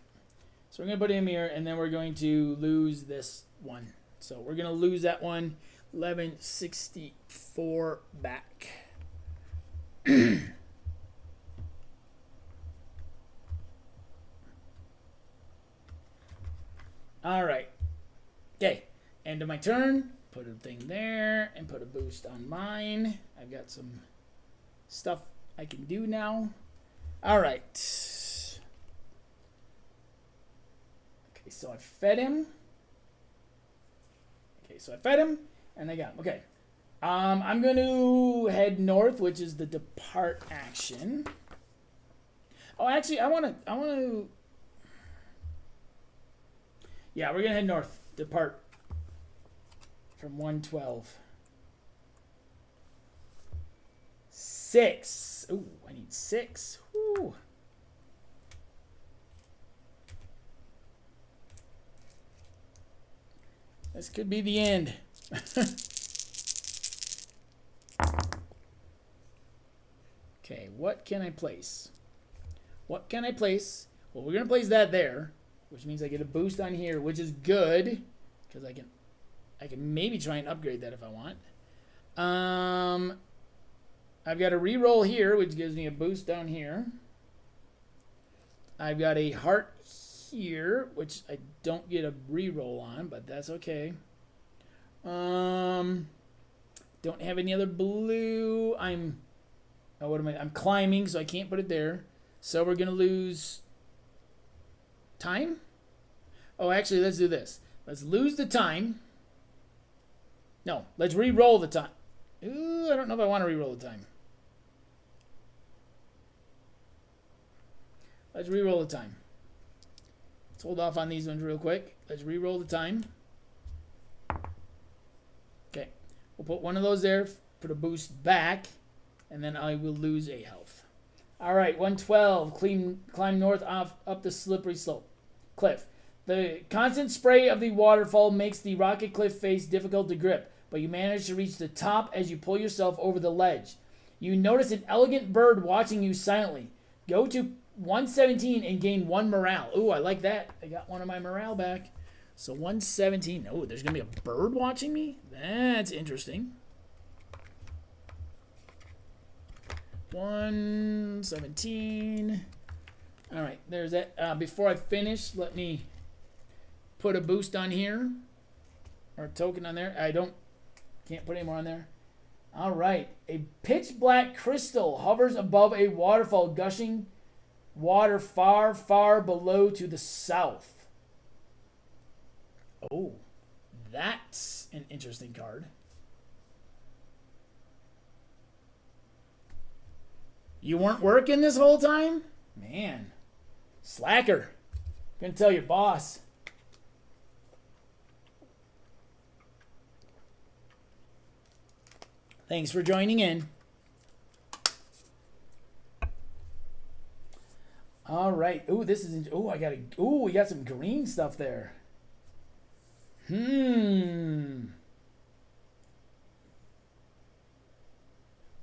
So we're gonna put him here, and then we're going to lose this one. So we're gonna lose that one. 1164 back. All right. Okay. End of my turn. Put a thing there and put a boost on mine. I've got some stuff I can do now. All right. Okay, so I fed him. And I got him. Okay. I'm going to head north, which is the depart action. Oh, actually, I want to. Yeah, we're going to head north. Depart from 112. 6. Ooh, I need 6. Ooh. This could be the end. Okay, what can I place? Well, we're going to place that there, which means I get a boost on here, which is good because I can maybe try and upgrade that if I want. I've got a reroll here, which gives me a boost down here. I've got a heart here, which I don't get a reroll on, but that's okay. Don't have any other blue. I'm climbing, so I can't put it there. So we're gonna lose time. Oh, actually, let's do this. Let's lose the time. No, let's re-roll the time. Ooh, I don't know if I want to re-roll the time. Let's re-roll the time. Let's hold off on these ones real quick. Let's re-roll the time. Okay, we'll put one of those there, put a boost back, and then I will lose a health. All right, 112. Climb north up the slippery cliff. The constant spray of the waterfall makes the rocky cliff face difficult to grip, but you manage to reach the top as you pull yourself over the ledge. You notice an elegant bird watching you silently. Go to 117 and gain 1 morale. Ooh, I like that. I got one of my morale back. So 117. Oh, there's going to be a bird watching me? That's interesting. 117. All right, there's that. Before I finish, let me put a boost on here. Or a token on there. Can't put any more on there. All right. A pitch black crystal hovers above a waterfall, gushing water far, far below to the south. Oh, that's an interesting card. You weren't working this whole time? Man. Slacker. Gonna tell your boss. Thanks for joining in. All right. Ooh, this is. Ooh, Ooh, we got some green stuff there. We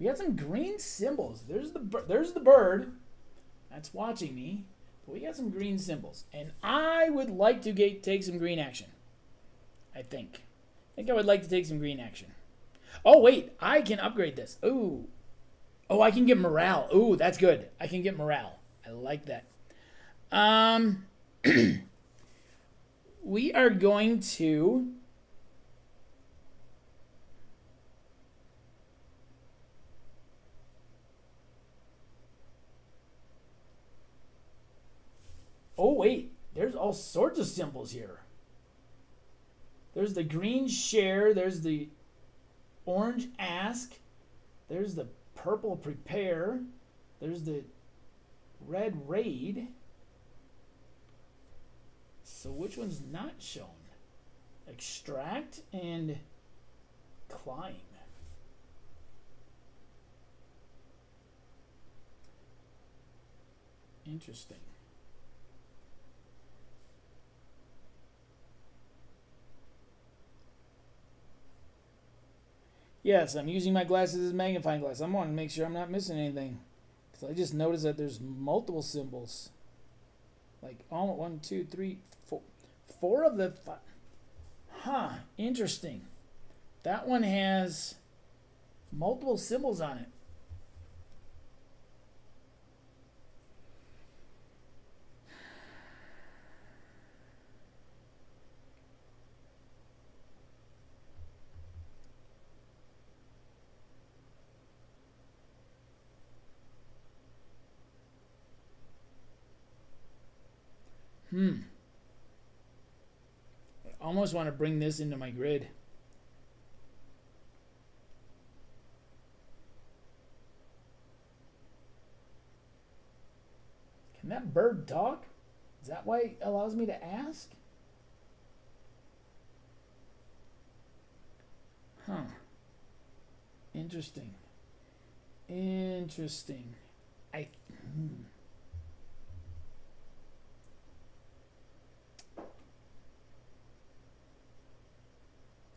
got some green symbols. There's the bird that's watching me. But we got some green symbols, and I would like to take some green action. I think I would like to take some green action. Oh wait, I can upgrade this. Ooh. Oh, I can get morale. Ooh, that's good. I can get morale. I like that. We are going to oh wait, there's all sorts of symbols here. There's the green share, there's the orange ask, there's the purple prepare, there's the red raid. So which one's not shown? Extract and climb. Interesting. Yes, I'm using my glasses as magnifying glass. I want to make sure I'm not missing anything. Because I just noticed that there's multiple symbols. Like, all 1, 2, 3, 4. 4 of the 5. Huh, interesting. That one has multiple symbols on it. I almost want to bring this into my grid. Can that bird talk? Is that why it allows me to ask? Huh. Interesting. Interesting.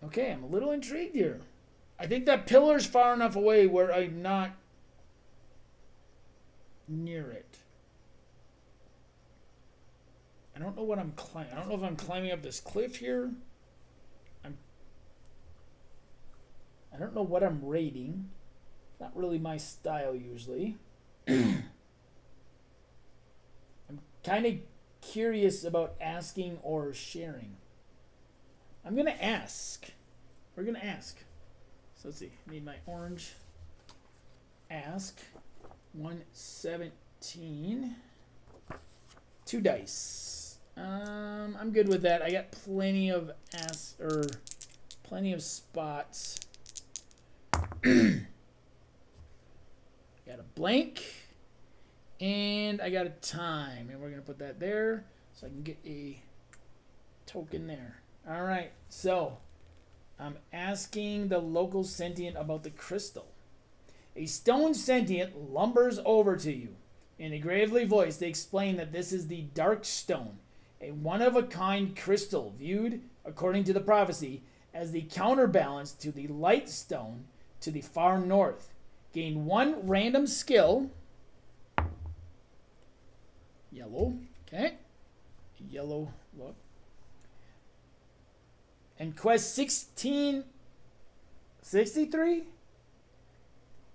Okay, I'm a little intrigued here. I think that pillar's far enough away where I'm not near it. I don't know what I'm climbing. I don't know if I'm climbing up this cliff here. I don't know what I'm raiding. Not really my style usually. I'm kind of curious about asking or sharing. I'm going to ask. We're going to ask. So let's see. I need my orange. Ask. 117. 2 dice. I'm good with that. I got plenty of plenty of spots. Got a blank. And I got a time. And we're going to put that there so I can get a token there. All right, so I'm asking the local sentient about the crystal. A stone sentient lumbers over to you. In a gravely voice, they explain that this is the dark stone, a one-of-a-kind crystal viewed, according to the prophecy, as the counterbalance to the light stone to the far north. Gain 1 random skill. Yellow, okay. Yellow, look. And quest 1663?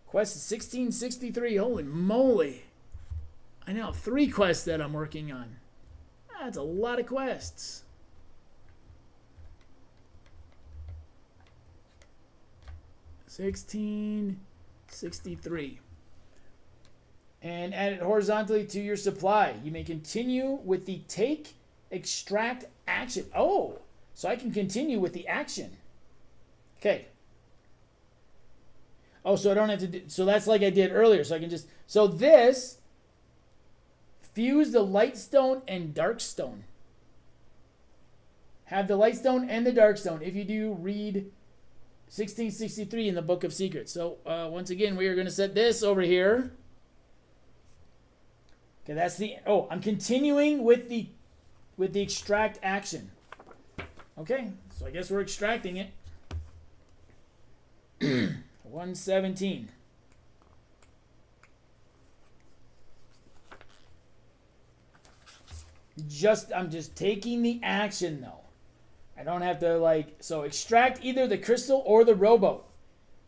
Quest 1663, holy moly. I now have 3 quests that I'm working on. That's a lot of quests. $16.63. And add it horizontally to your supply. You may continue with the take, extract, action. Oh, so I can continue with the action. Okay. Oh, so I don't have to do, so that's like I did earlier. So I can just, so this, fuse the light stone and dark stone. Have the light stone and the dark stone. If you do, read 1663 in the Book of Secrets. So once again, we are going to set this over here. Okay, that's the. Oh, I'm continuing with the extract action. Okay, so I guess we're extracting it. 117. I'm just taking the action though. I don't have to so extract either the crystal or the rowboat.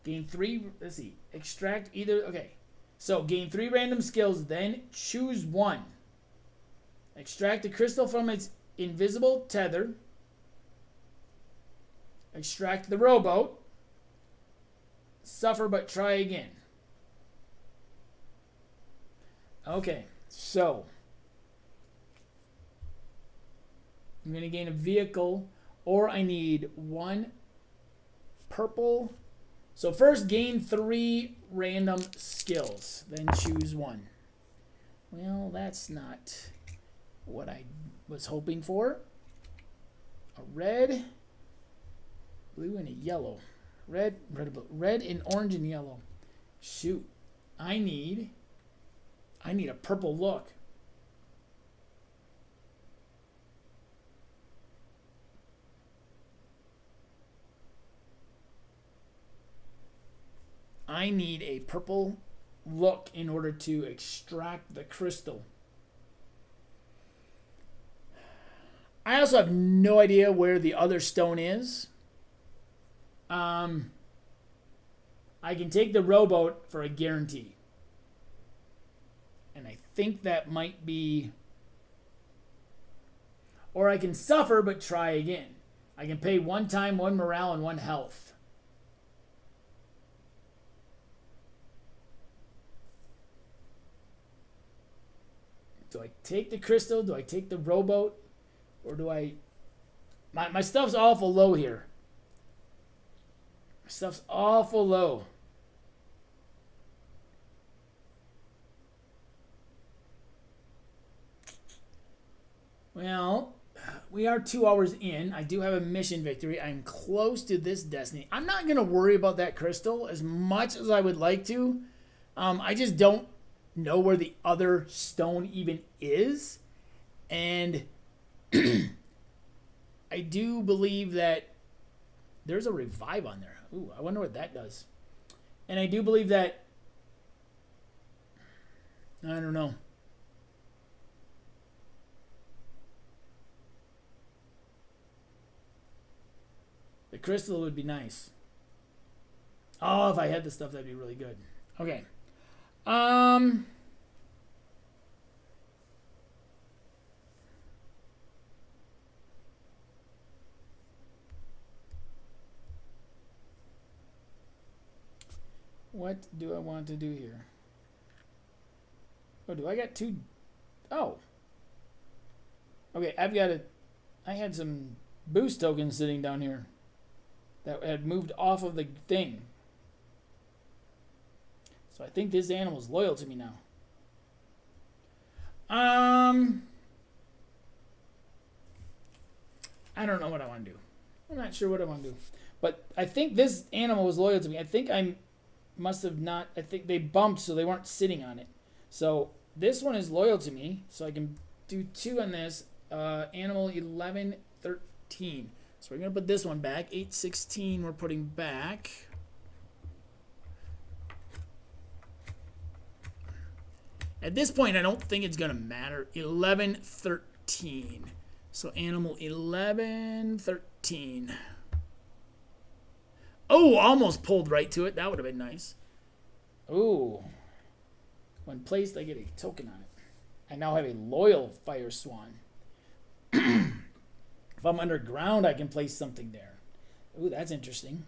Gain 3, let's see. Extract either, okay. So gain 3 random skills, then choose one. Extract the crystal from its invisible tether. Extract the rowboat. Suffer but try again. Okay, so I'm going to gain a vehicle, or I need 1 purple. So first gain 3 random skills, then choose one. Well, that's not what I was hoping for. A red, blue, and a yellow. Red, and orange and yellow. Shoot, I need a purple look. I need a purple look in order to extract the crystal. I also have no idea where the other stone is. I can take the rowboat for a guarantee. And I think that might be... Or I can suffer but try again. I can pay 1 time, 1 morale, and 1 health. Do I take the crystal? Do I take the rowboat? Or do I... My stuff's awful low here. My stuff's awful low. Well, we are 2 hours in. I do have a mission victory. I'm close to this destiny. I'm not going to worry about that crystal as much as I would like to. I just don't know where the other stone even is. And I do believe that there's a revive on there. Ooh, I wonder what that does. And I do believe that... I don't know. The crystal would be nice. Oh, if I had the stuff, that'd be really good. Okay. What do I want to do here? Oh, do I got 2? Oh. Okay, I had some boost tokens sitting down here that had moved off of the thing. So I think this animal's loyal to me now. I don't know what I want to do. I'm not sure what I want to do. But I think this animal was loyal to me. I think I must have not... I think they bumped so they weren't sitting on it. So this one is loyal to me. So I can do 2 on this. Animal 11, 13. So we're going to put this one back. 8, 16 we're putting back. At this point, I don't think it's going to matter. 11, 13. So animal 11, 13. Oh, almost pulled right to it. That would have been nice. Oh. When placed, I get a token on it. I now have a loyal fire swan. If I'm underground, I can place something there. Ooh, that's interesting.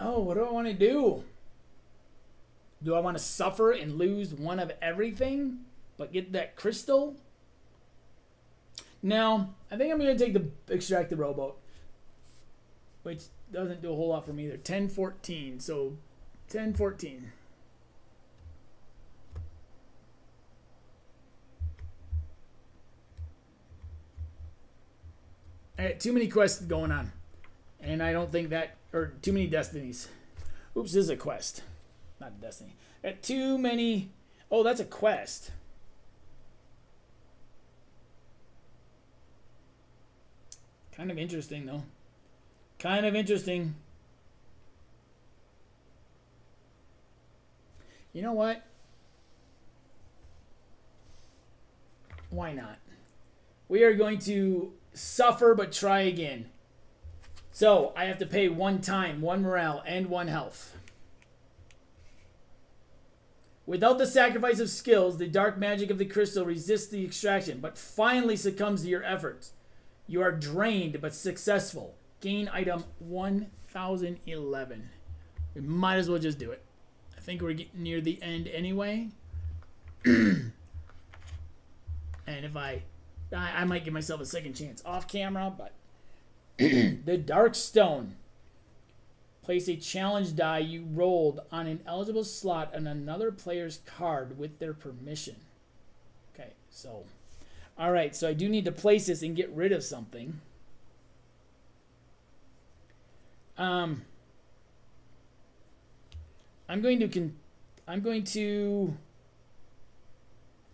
Oh, what do I want to do? Do I want to suffer and lose 1 of everything, but get that crystal? No, I think I'm going to extract the rowboat, which doesn't do a whole lot for me either. 10, 14. So 10, 14. I had too many quests going on. And I don't think that... Or too many destinies. Oops, this is a quest. Not a destiny. I had too many... Oh, that's a quest. Kind of interesting, though. Kind of interesting. You know what? Why not? We are going to suffer but try again. So, I have to pay 1 time, 1 morale, and 1 health. Without the sacrifice of skills, the dark magic of the crystal resists the extraction, but finally succumbs to your efforts. You are drained but successful. Gain item 1011. We might as well just do it. I think we're getting near the end anyway. And if I might give myself a second chance off camera, but the Dark Stone. Place a challenge die you rolled on an eligible slot on another player's card with their permission. Okay, so. Alright, so I do need to place this and get rid of something. I'm going to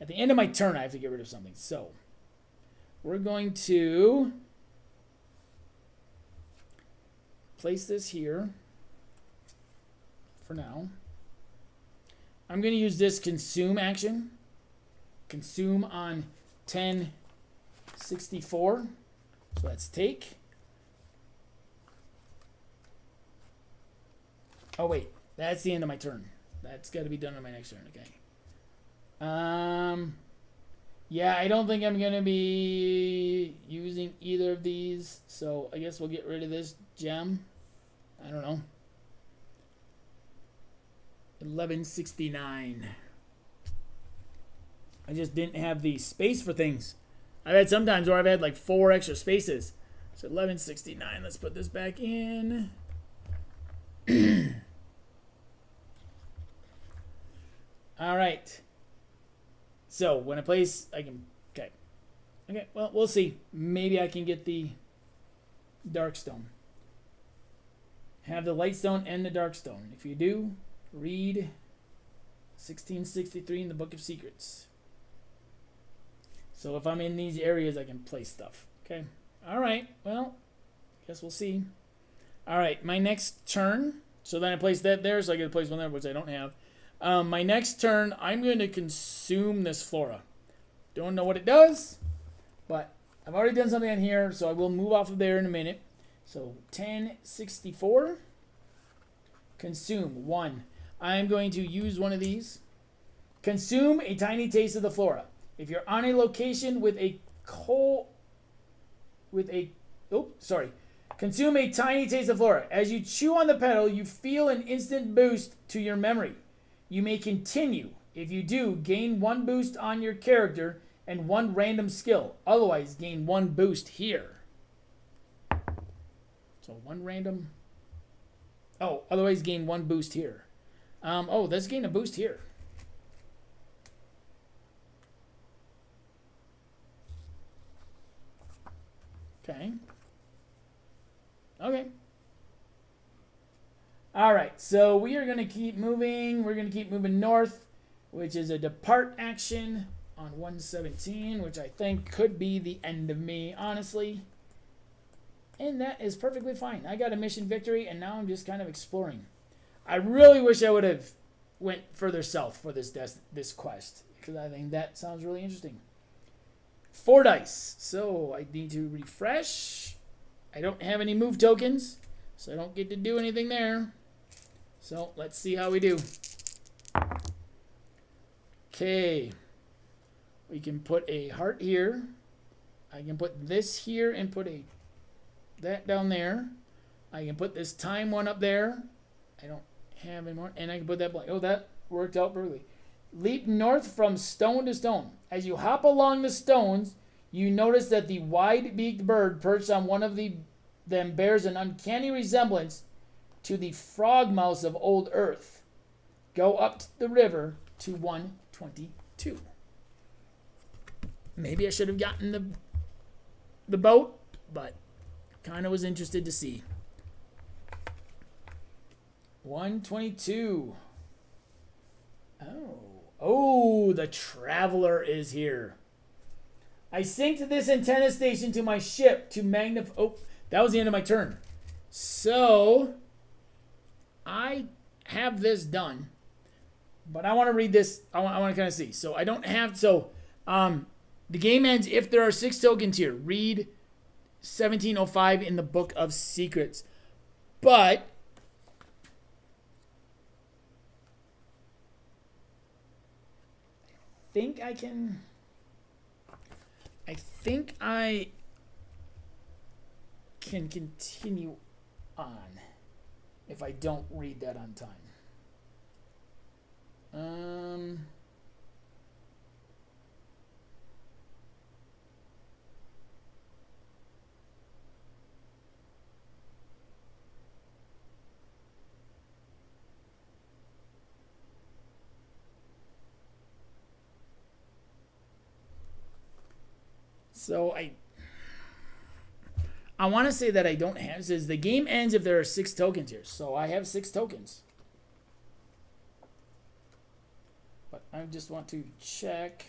at the end of my turn I have to get rid of something. So we're going to place this here for now. I'm going to use this consume action. Consume on 1064. So let's take. Oh wait, that's the end of my turn. That's got to be done on my next turn. Okay. Yeah, I don't think I'm going to be using either of these. So I guess we'll get rid of this gem. I don't know. 1169. I just didn't have the space for things. I've had sometimes where I've had like 4 extra spaces. So 1169. Let's put this back in. All right. So when I place, I can. Okay. Okay. Well, we'll see. Maybe I can get the dark stone. Have the light stone and the dark stone. If you do, read 1663 in the Book of Secrets. So if I'm in these areas, I can place stuff. Okay. All right. Well, guess we'll see. All right. My next turn. So then I place that there, so I get to place one there, which I don't have. My next turn, I'm going to consume this flora. Don't know what it does, but I've already done something on here, so I will move off of there in a minute. So 1064. Consume 1. I'm going to use one of these. Consume a tiny taste of the flora. If you're on a location with a Consume a tiny taste of flora. As you chew on the petal, you feel an instant boost to your memory. You may continue. If you do, gain 1 boost on your character and 1 random skill. Otherwise, gain 1 boost here. So 1 random. Oh, otherwise gain 1 boost here. Let's gain a boost here. Okay. Okay. All right, so we are going to keep moving. We're going to keep moving north, which is a depart action on 117, which I think could be the end of me, honestly. And that is perfectly fine. I got a mission victory, and now I'm just kind of exploring. I really wish I would have went further south for this quest, because I think that sounds really interesting. 4 dice, so I need to refresh. I don't have any move tokens, so I don't get to do anything there. So let's see how we do. Okay. We can put a heart here. I can put this here and put that down there. I can put this time one up there. I don't have any more. And I can put that blank. Oh, that worked out perfectly. Leap north from stone to stone. As you hop along the stones, you notice that the wide-beaked bird perched on one of them bears an uncanny resemblance to the frog mouse of old Earth. Go up the river to 122. Maybe I should have gotten the boat, but kind of was interested to see. 122. Oh, the traveler is here. I synced this antenna station to my ship to magnify. Oh, that was the end of my turn. So I have this done, but I want to read this. I want to kind of see. So I don't have. So the game ends if there are 6 tokens here. Read 1705 in the Book of Secrets. But I think I can continue on if I don't read that on time. So I want to say that I don't have. It says the game ends if there are 6 tokens here. So I have 6 tokens. But I just want to check.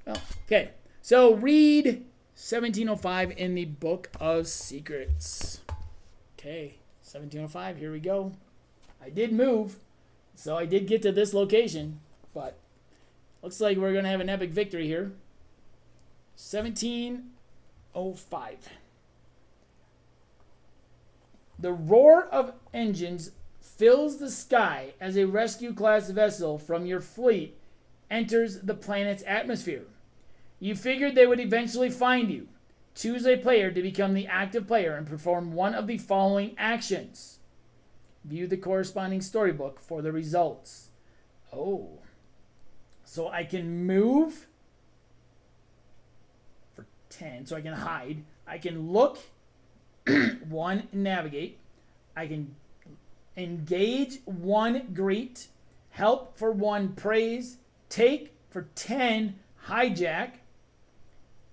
Oh, okay. So read 1705 in the Book of Secrets. Okay. 1705. Here we go. I did move. So I did get to this location. But looks like we're going to have an epic victory here. 1705. The roar of engines fills the sky as a rescue class vessel from your fleet enters the planet's atmosphere. You figured they would eventually find you. Choose a player to become the active player and perform one of the following actions. View the corresponding storybook for the results. Oh. So I can move 10, so I can hide. I can look, 1, navigate. I can engage, 1, greet. Help for 1, praise. Take for 10, hijack.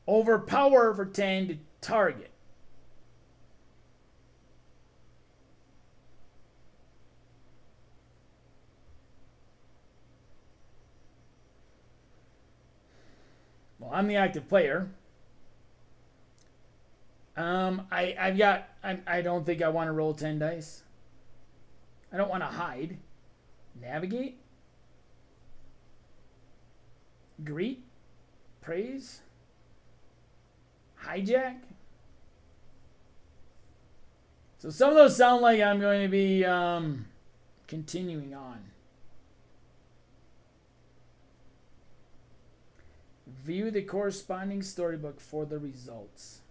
Overpower for 10 to target. Well, I'm the active player. I don't think I want to roll 10 dice. I don't want to hide. Navigate. Greet. Praise. Hijack. So some of those sound like I'm going to be continuing on. View the corresponding storybook for the results.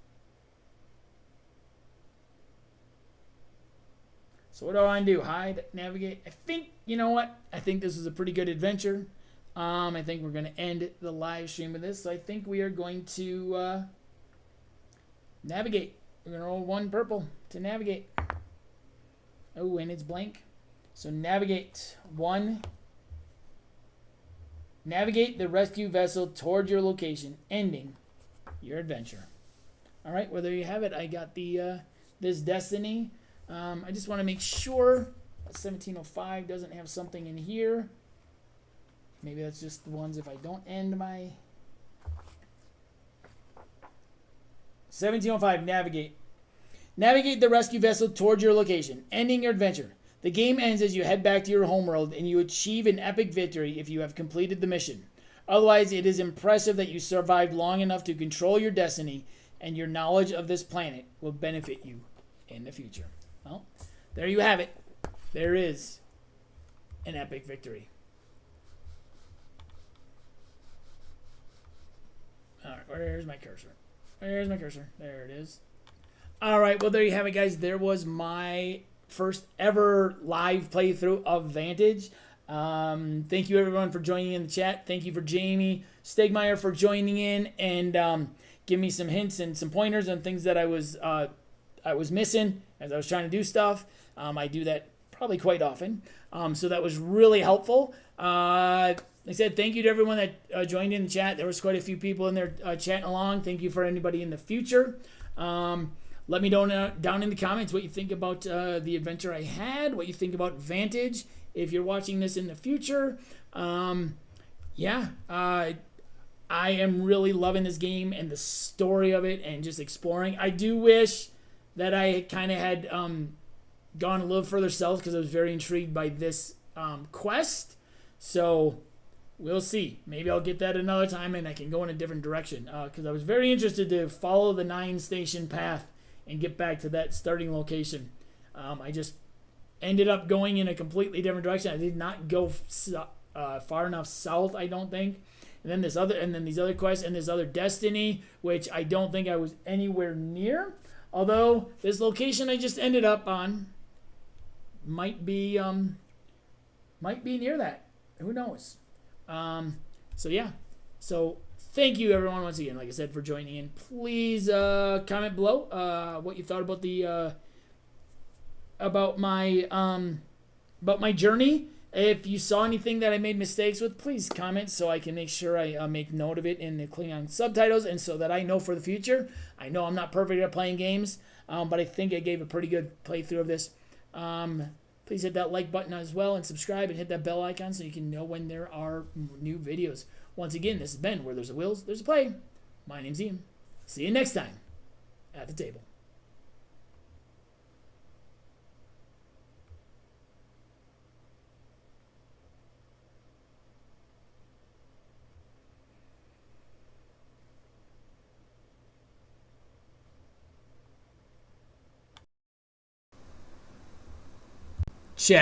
So what do I want to do? Hide, navigate. I think, you know what? I think this is a pretty good adventure. I think we're going to end the live stream with this. So I think we are going to navigate. We're going to roll 1 purple to navigate. Oh, and it's blank. So navigate 1. Navigate the rescue vessel toward your location, ending your adventure. All right, well, there you have it. I got the this destiny. I just want to make sure 1705 doesn't have something in here. Maybe that's just the ones if I don't end my 1705, navigate. Navigate the rescue vessel toward your location, ending your adventure. The game ends as you head back to your homeworld and you achieve an epic victory if you have completed the mission. Otherwise, it is impressive that you survived long enough to control your destiny, and your knowledge of this planet will benefit you in the future. Well, there you have it. There is an epic victory. All right, where's my cursor? Where's my cursor? There it is. All right, well, there you have it, guys. There was my first ever live playthrough of Vantage. Thank you, everyone, for joining in the chat. Thank you for Jamie Stonemaier for joining in and give me some hints and some pointers on things that I was missing as I was trying to do stuff. I do that probably quite often. So that was really helpful. Like I said, thank you to everyone that joined in the chat. There was quite a few people in there chatting along. Thank you for anybody in the future. Let me know down in the comments what you think about the adventure I had, what you think about Vantage. If you're watching this in the future, I am really loving this game and the story of it and just exploring. I do wish that I kind of had gone a little further south because I was very intrigued by this quest. So we'll see. Maybe I'll get that another time and I can go in a different direction because I was very interested to follow the 9-station path and get back to that starting location. I just ended up going in a completely different direction. I did not go far enough south, I don't think. And then these other quests and this other destiny, which I don't think I was anywhere near. Although this location I just ended up on might be near that. Who knows? So yeah. So thank you everyone once again, like I said, for joining in. Please comment below what you thought about the about my journey. If you saw anything that I made mistakes with, please comment so I can make sure I make note of it in the Klingon subtitles, and so that I know for the future. I know I'm not perfect at playing games, but I think I gave a pretty good playthrough of this. Please hit that like button as well and subscribe and hit that bell icon so you can know when there are new videos. Once again, this has been Where There's a Will, There's a Play. My name's Ian. See you next time at the table. Chat.